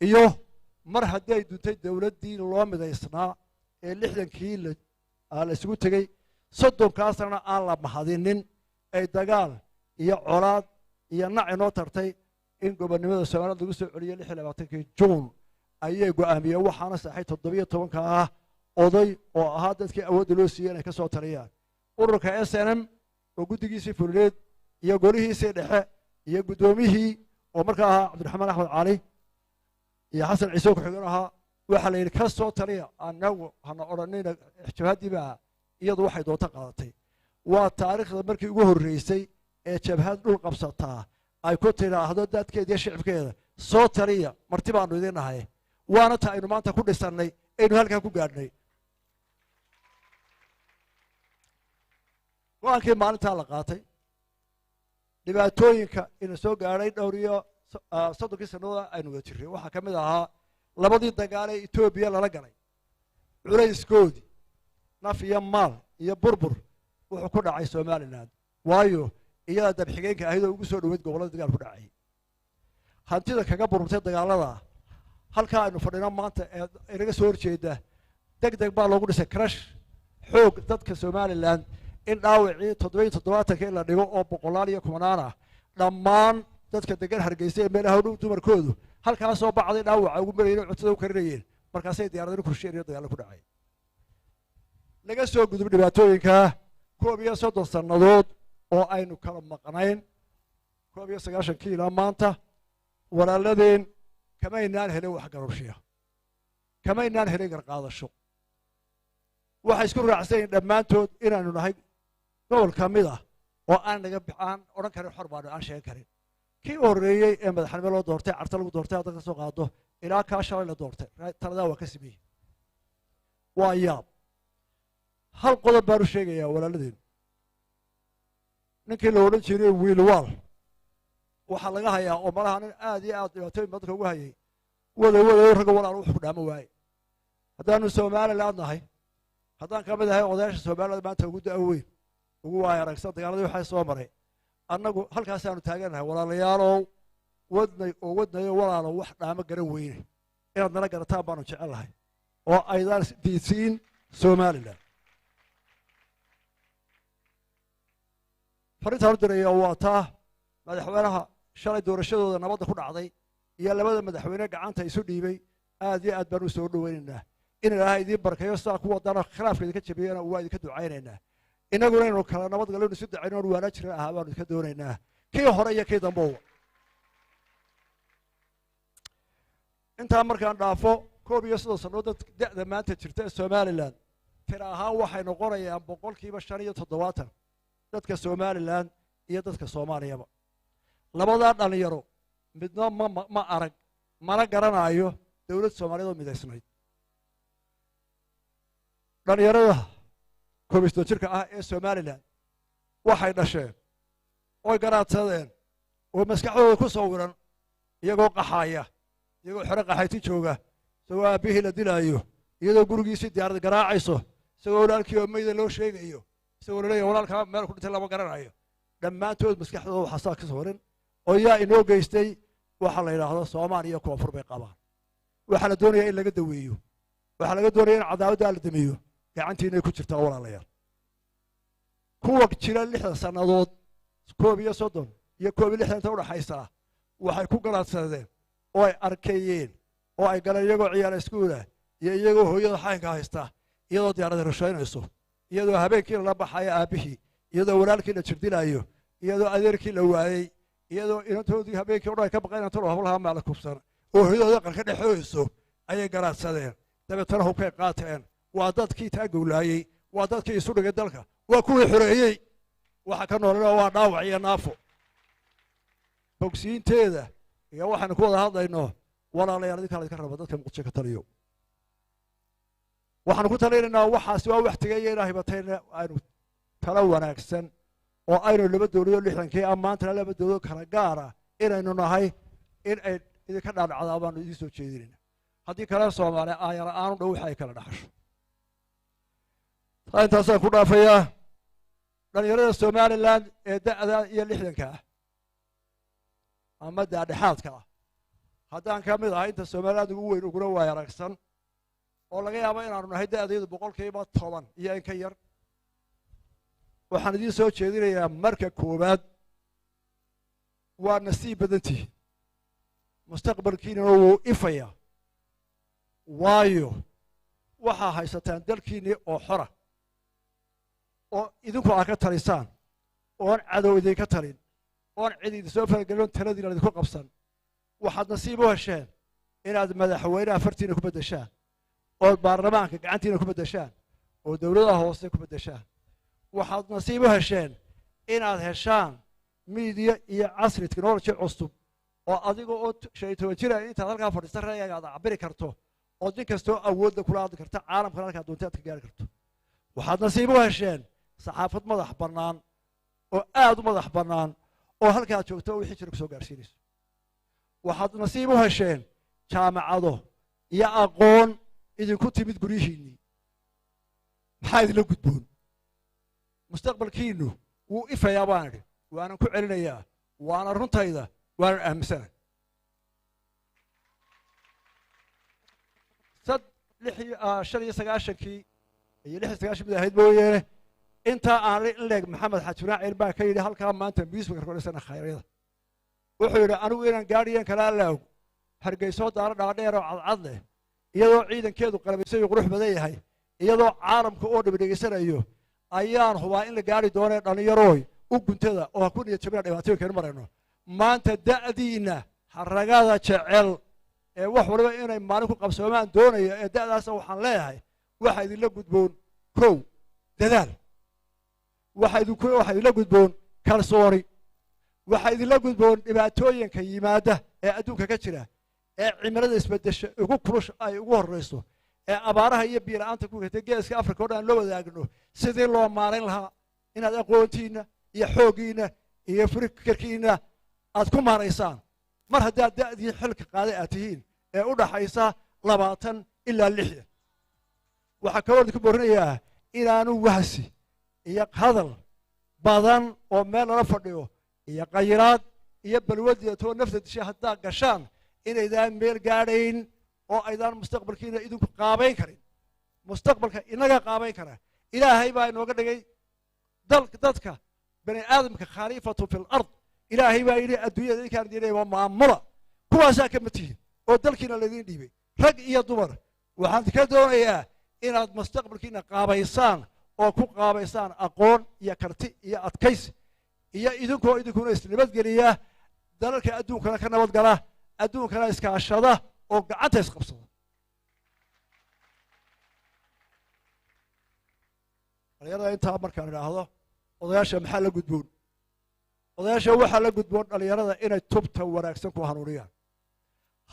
H: iyo mar haddii ay duntay dowladdii loo midaysnaa ee 60kii la isugu tegey 30kaasna aan la mahadinin ay dagaal iyo colaad iyo nac inoo tartay in gobonnimada somaliland lagu soo celiyey 26kii juun ayay go'aamiyeen waxaana saxay 17 ah oday oo ahaa dadkii awoodda loo siiyey inay ka soo taliyaan ururka snm oo guddigiisii fulineed iyo golihiisii dhexe iyo guddoomiyihii oo markaa ahaa cabdiraxmaan axmed cali iyo xasan ciise ku-xigeen ahaa waxaa la yidhi ka soo taliya annagu hana odhanina jabhaddiiba iyadu waxay doonto qaadatay waa taariikhda markii ugu horreysay ee jabhad dhul qabsataa ay ku tidhaahdo dadkeeda iyo shicibkeeda soo taliya marti baanu idiin nahay waana ta aynu maanta ku dhisannay aynu halkaa ku gaadhnay go-aankii maalintaa la qaatay dhibaatooyinka ina soo gaadhay dhowr iyo 30kii sannadood aynu wada jirray waxaa ka mid ahaa labadii dagaal ee etoobiya lala galay culayskoodii naf iyo maal iyo burbur wuxuu ku dhacay somalilan waayo iyada dabxigeenka ahayd oo ugu soo dhoweyd gobollada dagaal ku dhacay hantida kaga burburtay dagaalada halkaa aynu fadhino maanta ee inaga soo horjeeda deg deg baa loogu dhisay crash xoog dadka somalilan in dhaawacii 77 in la dhigo oo boqolaal iyo kumanaan ah dhammaan dadka degan hargeysa ee meelaha dhow dumarkoodu halkaasoo bacday dhaawaca ugu marayeen cuntada u karinayeen markaasay diyaaraddu kursheen iyo dagaal ku dhacay laga soo gudub dhibaatooyinka 31 sannadood oo aynu kala maqnayn 91 ilaa maanta walaaladeen kamaynaan helin wax garowshiya kamaynaan helin garqaadasho waxa isku raacsan dhammaantood inaanu nahay gobol ka mid ah oo aan naga bixaan odhan karin xor baan aan sheegan karin kii horeeyay ee madaxnimo loo doortay carta lagu doortay hadda ka soo qaado ilaa ka shalay la doortay talada waa ka sameeyay waa yaab hal qodob baan u sheegayaa walaaladeen ninkii la odhan jiray wiilwaal waxaa laga hayaa oo malaha nin aad iyo aad dhibaatooyin dadka ugu hayay wadayo ragga walaal wuxuu ku dhaamo waaye haddaanu somaliland nahay haddaan ka mid ahay odayaasha somaliland maanta ugu da-weyn ugu waaya aragsan dagaaladii waxay soo maray annagu halkaasaanu taaganahay walaalayaalow wadnayo walaalo wax dhaamo garan weyne inaad nala garataan baanu jecel lahay oo aydaan diidsiin somaliland farintaan u diraya waa taa madaxweynaha shalay doorashadooda nabadda ku dhacday iyo labada madaxweyne gacanta isu dhiibay aad iyo aad baan u soo dhoweynaynaa in ilaahay idiin barkayo sidaa ku wadana khilaafka idinka jabiyana waa idinka ducaynaynaa innaguna inaynu kala nabad galno isu dacayno oon waana jiran ahaa baanu idinka doonaynaa kii hore iyo kii dambowa intaa markaan dhaafo 31 sannadood da'da maanta jirta ee somaliland tira ahaan waxay noqonayaan 5% dadka somaliland iyo dadka soomaaliyaba labadaa dhalinyaro midna ma arag mana garanayo dowlad soomaaliyeed oo midaysnayd dhalinyarada 11 jirka ah ee somaliland waxay dhasheen oy garaadsadeen oo maskaxdooda ku sawiran iyagoo qaxaaya iyagoo xero qaxayti jooga isagoo aabbihii la dilaayo iyadoo gurigiisii diyaarad garaacayso isagoo walaalkii oo meyda loo sheegayo isagoo laleeyahay walaalkaa meel ku dhintay lama garanayo dhammaantood maskaxdooda waxaa saa ka sawiran oo yaa inoo geystay waxa la yidhaahdo soomaaliya koonfur bay qabaan waxaa la doonayaa in laga daweeyo waxaa laga doonaya in cadaawaddaa la damiyo gacantiinay ku jirtaa walaalayaal kuwa jira 60 sannadood 31 iyo 60 inta udhaxaysaa waxay ku garaadsadeen oo ay arkayeen oo ay galeen iyagoo ciyaar iskuula iyo iyagoo hooyada xaynka haysta iyadoo diyaarada rushaynayso iyadoo habeenkii la baxaya aabbihii iyadoo walaalkii la jirdilaayo iyadoo adeerkii la waayey iyadoo inantoodii habeenkii odhan ka baqayn inta hawlaha maal kubsan oo hooyadooda qarka dhexooyso ayay garaadsadeen dabeetana hubkay qaateen waa dadkii taa gowlaayey waa dadkii isu dhigay dalka waa kuwii xoreeyey waxa ka noolana waa dhaawac iyo naafo bogsiinteeda iyo waxaanu ku wada hadlayno walaalayaal idinkaa laydinka raba dadka muqdisho ka taliyo waxaanu ku talinaynaa waxaasi waa wax tegaya ilaahay batayna aynu tala wanaagsan oo aynu laba dowladood 60kii maantana laba dowladood kala gaara inaynu nahay in ay idinka dhaadhacdaa baanu idiin soo jeedinayna haddii kale soomaaliya aayara aanu dhow waxa ay kala dhaxasho taa intaasaan ku dhaafayaa dhalinyarada somaliland ee da'da iyo 60ka ah ama daadhexaadka ah haddaan ka mid ahay inta somaliland ugu weyn uguna waaya aragsan oo laga yaabo inaanu nahay da'daydu 10% iyo in ka yar waxaan idiin soo jeedinayaa marka koowaad waa nasiib badantii mustaqbalkiinana wuu ifayaa waayo waxaa haysataan dalkiinii oo xora oo idinku aad ka talisaan oon cadow idinka talin oon cid idin soo faragelin taladiina idinku qabsan waxaad nasiib u hesheen inaad madaxweynaha fartiina ku beddeshaan oo baarlamaanka gacantiina ku beddeshaan oo dowladaha hoose ku beddeshaan waxaad nasiib u hesheen inaad heshaan miidiya iyo casri technology cusub oo adiga oo 15 jir intaad halkaa fadhiista ra'yigaaga aad cabiri karto oo din kastoo awoodda kula hadli karta caalamkana halkaa doonta aad ka gaari karto waxaad nasiib u hesheen saxaafad madax bannaan oo aad u madax bannaan oo halkaa joogto wixii jira ku soo gaarsiinayso waxaad nasiib u hesheen jaamacado iyo aqoon idinku timid guryihiinnii maxaa idinla gudboon mustaqbalkiinnu wuu ifayaa baan idhi waanan ku celinayaa waana runtayda waanan aaminsana shan iyo sagaashankii iyo lix iyo sagaashan mid ahayd mooyeene intaa aan in leeg maxamed xaji ismaaciil baa ka yidhi halkaa maanta miisbaka kordhisana khayryada wuxuu yidhi anigu inaan gaadhiyan kala allaawg hargeysoo daaro dhaadheer oo cadcad leh iyadoo ciidankeedu qalabaysan iyo qurux badan yahay iyadoo caalamka oo dhabi dhegaysanayo ayaan hubaa in la gaari doonee dhallinyarooy u guntada oo ha ku niyad jabina dhibaatooyinkeenu marayno maanta da'diinna haragada jecel ee wax waliba inay maalin ku qabsoomaan doonaya ee da'daasa waxaan leeyahay waxa idinla gudboon kow dadaal waxa idinla gudboon kalsooni waxa idinla gudboon dhibaatooyinka yimaada ee adduunka ka jira ee cimilada isbedesha ugu kulush ay ugu horrayso ee abaaraha iyo biyo-la'aanta ku gatay geeska afrika o dhan loo wadaagno sidii loo maarayn lahaa inaad aqoontiinna iyo xooggiinna iyo fikirkiinna aad ku maaraysaan mar haddaad da'dii xilka qaaday aad tihiin ee u dhaxaysa 20 ilaa 60 waxaa kaloo idinku boorinayaa inaanu wahsi iyo hadal badan oo meel lala fadhiyo iyo qayiraad iyo balwadiatoo nafta dishay haddaad gashaan inaydaan meel gaadhayn oo aydaan mustaqbalkiina idinku qaabayn karin mustaqbalka inaga qaabayn kara ilaahay baa inooga dhigay dadka bani aadamka khaliifatu fi lard ilaahay baa yidhi adduunyada idinkaan idin waa maamula kuwaasaa kama tihin oo dalkiina laydin dhiibay rag iyo dumar waxaan ka doonayaa inaad mustaqbalkiina qaabaysaan oo ku qaabaysaan aqoon iyo karti iyo adkaysi iyo idinkuna isnabadgeliya dalalka adduunkana ka nabadgala adduunkana iskaashada oo gacanta isqabsada dhalinyarada intaa markaan idhaahdo odayaasha maxaa la gudboon odayaasha waxaa la gudboon dhalinyarada inay tubta wanaagsan ku hanuuniyaan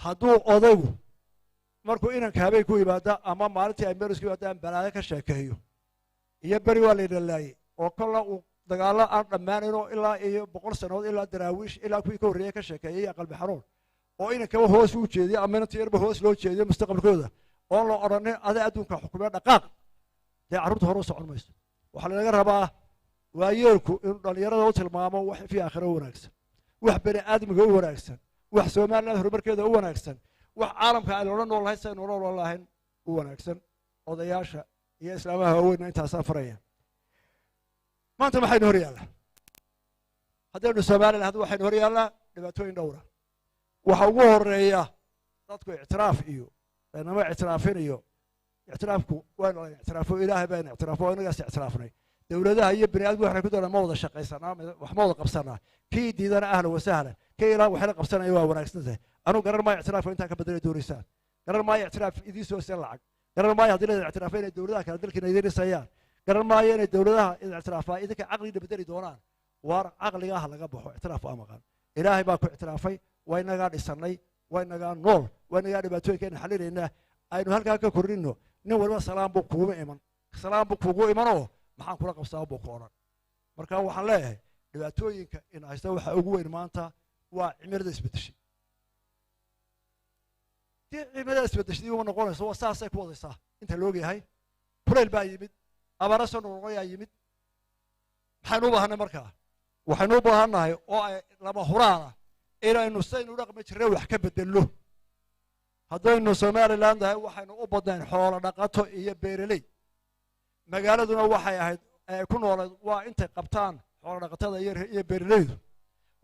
H: hadduu odaygu markuu inanka habeen ku yimaada ama maalintii ay meelis ku yimaadaan balaayo ka sheekeeyo iyo beri waa layna laayey oo kolla uu dagaallo aan dhammaanayno ilaa iyo 100 sannadood ilaa daraawiish ilaa kuwii ka horreeyey ka sheekeeyey iyo qalbi xanuun oo inankaba hoos u jeediyo ama inanta yarba hoos loo jeediyo mustaqbalkooda oon la odhanin aday adduunka xukumee dhaqaaq dee carruurta hore u socon mayso waxaa lanaga rabaa waayeelku inuu dhallinyarada u tilmaamo wax fi aakhiro u wanaagsan wax bani aadmiga u wanaagsan wax somaliland horumarkeeda u wanaagsan wax caalamka aan odhan nool lahayn saynu nool lahayn u wanaagsan odayaasha iyo islaamaha waaweynna intaasaa faraya maanta maxaynu hor yaallaa haddaynu somaliland hadda waxaynu hor yaallaa dhibaatooyin dhowra waxa ugu horeeya dadku ictiraaf iyo laynama ictiraafin iyo ictiraafku waynu la ictiraafo ilaahay bayna ictiraafo inagaas ictiraafnay dowladaha iyo bani aadamku waxay ku doonaan ma wada shaqaysanaa wax ma wada qabsanaa kii diidana ahlan wasahlan kii ilaa waxay la qabsanaya waa wanaagsan tahay anu garan maayo ictiraafka intaan ka bedelay doonaysaan garan maayo ictiraaf idiin soo seen lacag garan maayo haddii la ictiraafay inay dowladaha kale dalkiina idiin dhisayaan garan maayo inay dowladaha ictiraafaa idinka caqliina bedeli doonaan waar caqliga ah laga baxo ictiraaf waa maqan ilaahay baa ku ictiraafay waa inagaa dhisannay waa inagaa nool waa inagaa dhibaatooyinkeena xalinaynaa aynu halkaa ka korrinno nin waliba salaam buu kuugu imanoo maxaan kula qabsaa buu ku odhan marka waxaan leeyahay dhibaatooyinka in haysta waxa ugu weyn maanta waa cimilada isbedeshay dii cimilada isbedeshay uma noqonayso waa saasay ku wadaysaa inta la ogyahay kulayl baa yimid abaara soo noqnoqoyaa yimid maxaynu u baahanay markaa waxaynu u baahannahay oo ay lama huraana inaynu saynu dhaqmi jirnay wax ka bedelno haddaynu somaliland tahay waxaynu u badnayn xoolo dhaqato iyo beereley magaaladuna waxay ahayd ay ku nooleed waa intay qabtaan xoolo dhaqatada iyo beereleydu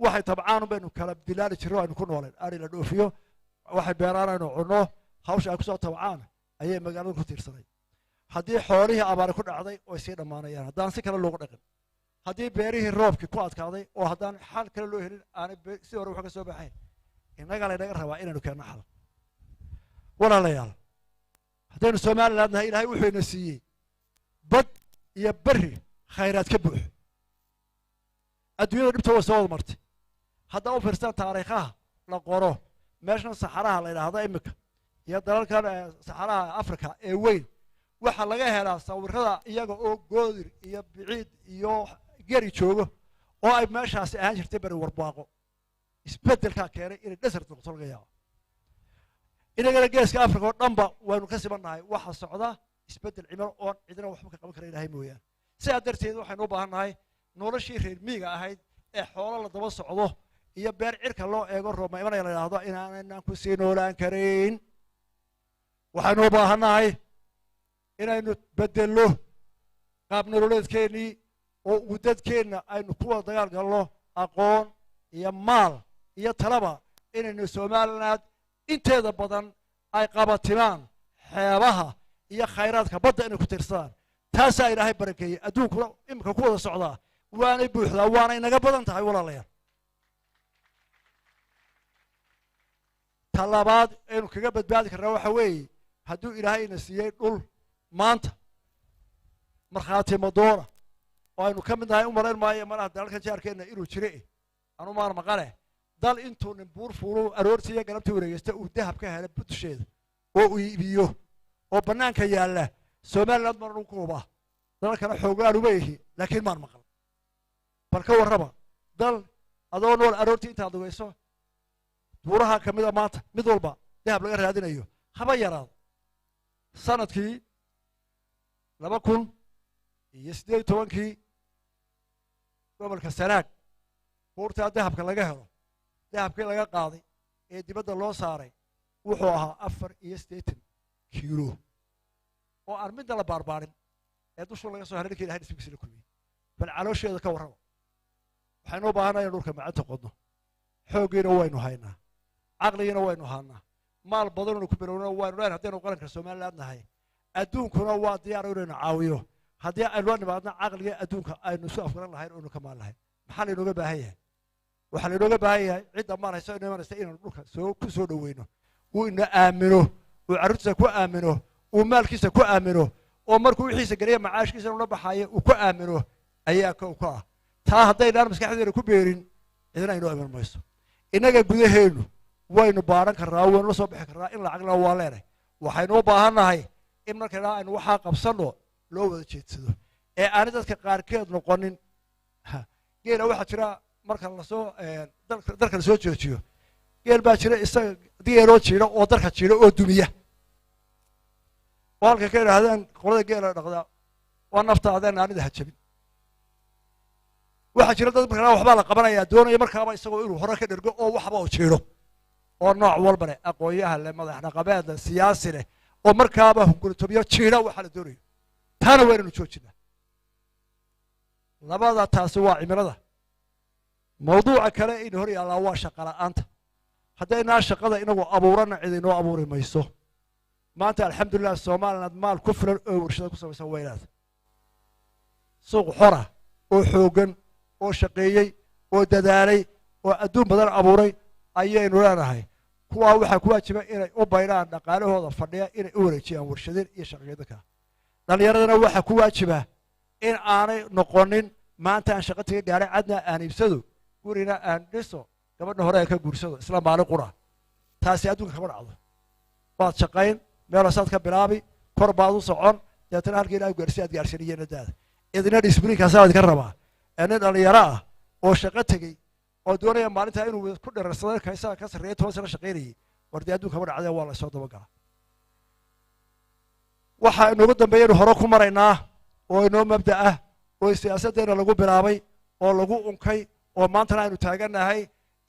H: waxay tabcaan baynu kala dilaali jirno aynu ku nooleen ari la dhoofiyo waxay beeraan aynu cunno hawsha ay kusoo tabcaan ayay magaaladu ku tiirsanay haddii xoolihii abaari ku dhacday way sii dhammaanayaan haddaan si kale loogu dhaqin haddii beerihii roobkii ku adkaaday oo haddaan xal kale loo helin aanay si hore wax ka soo baxayn innaga laynaga rabaa inaynu keenno xal walaalayaal haddaynu somaliland nahay ilaahay wuxuu ina siiyey bad iyo berri khayraad ka buuxo adduunyada dhibta way soo wada martay haddaa u fiirstaan taariikhaha la qoro meeshan saxaraha la yidhaahdo iminka iyo dalalkan saxaraha africa ee weyn waxaa laga helaa sawirada iyaga oo goodir iyo biciid iyo geri joogo oo ay meeshaasi ahaan jirtay beri warbaaqo isbeddelkaa keenay inay desert noqoto laga yaabo inagana geeska africa oo dhanba waynu ka sibannahay waxa socda isbeddel cimilo oon cidina waxba ka qaban kara ilaahay mooyaane sidaa darteed waxaynu u baahan nahay noloshii reer miyiga ahayd ee xoolo la daba socdo iyo beer cirka loo eego roobma imanaya la yidhaahdo inaanaan ku sii noolaan karayn waxaynu u baahan nahay inaynu beddelno qaab nololeedkeennii oo uu dadkeenna aynu ku wada dagaal galno aqoon iyo maal iyo talaba inaynu somaliland inteeda badan ay qabatimaan xeebaha iyo khayraadka badda inay ku tirsadaan taasaa ilaahay barakeeyey adduunkuna iminka ku wada socdaa waanay buuxdaa waana inaga badan tahay walaalayaal ta labaad aynu kaga badbaadi karnaa waxa weeye hadduu ilaahay ina siiyey dhul maanta markhaati madoona oo aynu ka mid nahay u malayn maayo malaha dalalka jaarkeenna inuu jire anu maan maqale dal intuu nin buur fuulu aroortii iyo galabtii wareegeysta uu dahab ka hela butusheeda oo uu iibiyo oo bannaanka yaalla somaliland maan ugu kuubaa dalalkana xoogaan uma ihi laakiin maan maqal bal ka warraba dal adoo nool aroortii intaad dugayso buuraha ka mida maanta mid walba dahab laga raadinayo haba yaraado sanadkii 2018 gobolka sanaag buurtaa dahabka laga helo dahabkii laga qaaday ee dibadda loo saaray wuxuu ahaa 84 kiilo oo aan midna la baarbaarin ee dushu laga soo haray ninkii ilaahay isbigiisa la kulmiyey bal caloosheeda ka warraba waxaynu u baahanahay in dhulka macanta qodno xooggiina waynu haynaa caqligiina waynu haanaa maal badanunu ku bilowna waynu leyn haddaynu qaranka somaliland nahay adduunkuna waa diyaar inaynu caawiyo haddii aynu la nimaadno caqliga adduunka aynu isu afgaran lahayn oynu ka maal lahayn maxaa laynooga baahan yahay waxaa laynooga baahan yahay cidda maanayso ina imanaysa inaynu dhulka ku soo dhoweyno uu ina aamino uu carruurtiisa ku aamino uu maalkiisa ku aamino oo markuu wixiisa geliya macaashkiisa inuu la baxaayo uu ku aamino ayaa kow ka ah taa haddaynaan maskaxdeena ku beerin cidina aynoo iman mayso innaga gudaheennu waynu baadhan karnaa waynu la soo bixi karnaa in lacagna waa leenahay waxaynu u baahan nahay in markaa aynu waxaa qabsanno loo wada jeedsado ee aanay dadka qaarkeed noqonin geela waxaa jira marka lasoo dalka lasoo joojiyo geel baa jira isaga geeloo jiidha oo dalka jiidha oo dumiya oo halka ka idhaahdeen qolada geela dhaqdaa waa naftaadeen aanida hajabin waxaa jira dad markaa waxbaa la qabanayaa doonaya markaaba isagoo inuu hore ka dhergo oo waxba oo jiidho oo nooc walba leh aqoonyaha leh madax dhaqameed leh siyaasi leh oo markaaba hunguritobiyo jiidha waxaa la doonayo taana waa inaynu joojinaa labada taasi waa cimilada mawduuca kale in hor yaallaa waa shaqa la'aanta haddaynaa shaqada inagu abuurana cid inoo abuuri mayso maanta alxamdulilah somaliland maal ku filan oo warshada ku samaysan waynaad suuq xora oo xooggan oo shaqeeyey oo dadaalay oo adduun badan abuuray ayaynu leenahay kuwaa waxaa ku waajiba inay u baydhaan dhaqaalahooda fadhiya inay u wareejiyaan warshadeen iyo shaqeeyadka dhallinyaradana waxaa ku waajiba in aanay noqonin maanta aan shaqa taga gaadhay cadna aan iibsado gurina aan dhiso gabadha hore aan ka guursado isla maalin qura taasi adduunka kama dhacdo waad shaqayn meelasaad ka bilaabi kor baad u socon deetana halkiina aad gaarsi aad gaarsiinayeen daada idina disbriinkaasaa idinka rabaa ee nin dhallinyaro ah oo shaqo tegey oo doonaya maalintaa inuu ku dherarsado kaysaa ka sarreeya 10 sano shaqaynayay war dee adduunka kama dhacdee waa la soo dabagalaa waxaa inoogu dambeeyaynu hore ku maraynaa oo inoo mabda ah oo siyaasaddeena lagu bilaabay oo lagu unkay oo maantana aynu taagannahay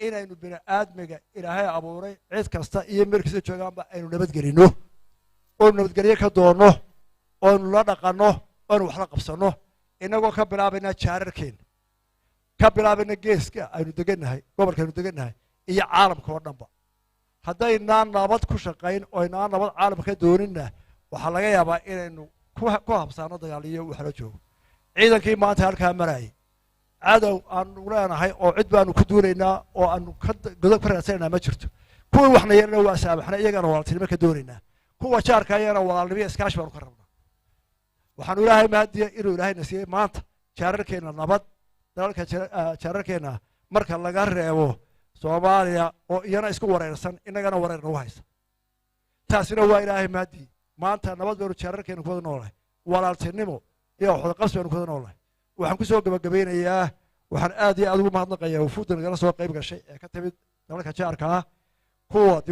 H: inaynu bini aadmiga ilaahay abuuray cid kasta iyo meelkiisa joogaanba aynu nabadgelinno oonu nabadgelyo ka doonno oonu la dhaqanno oonu wax la qabsanno innagoo ka bilaabayna jaararkeena ka bilaabayna geeska aynu degannahay gobolka aynu degannahay iyo caalamka oo dhanba haddaynaan nabad ku shaqayn oo aynaan nabad caalamka ka dooninna waxaa laga yaabaa inaynu ku habsaano dagaaliyo wax la joogo ciidankii maanta halkaa marayay cadow aanu leenahay oo cid baanu ku duunaynaa oo aanu godob ka raadsanaynaa ma jirto kuwii waxna yeelana waa saamaxna iyagana walaaltinimo ka doonaynaa kuwa jaarka ayagana walaalnimo iskaashi baanu ka rabnaa waxaanu ilaahay mahadiya inuu ilaahayna siiyey maanta jaararkeenna nabad dalalka jaararkeenna marka laga reebo soomaaliya oo iyana isku wareersan innagana wareer nagu haysa taasina waa ilaahay mahadiye maanta nabad baynu jaararkeenna ku wada noolahay walaaltinimo iyo waxwada qabsi baynu ku wada noolahay waxaan ku soo gabagabeynayaa waxaan aad iyo aad ugu mahadnaqayaa wufuudda nagala soo qayb gashay ee ka timid dalalka jaarka ah kuwa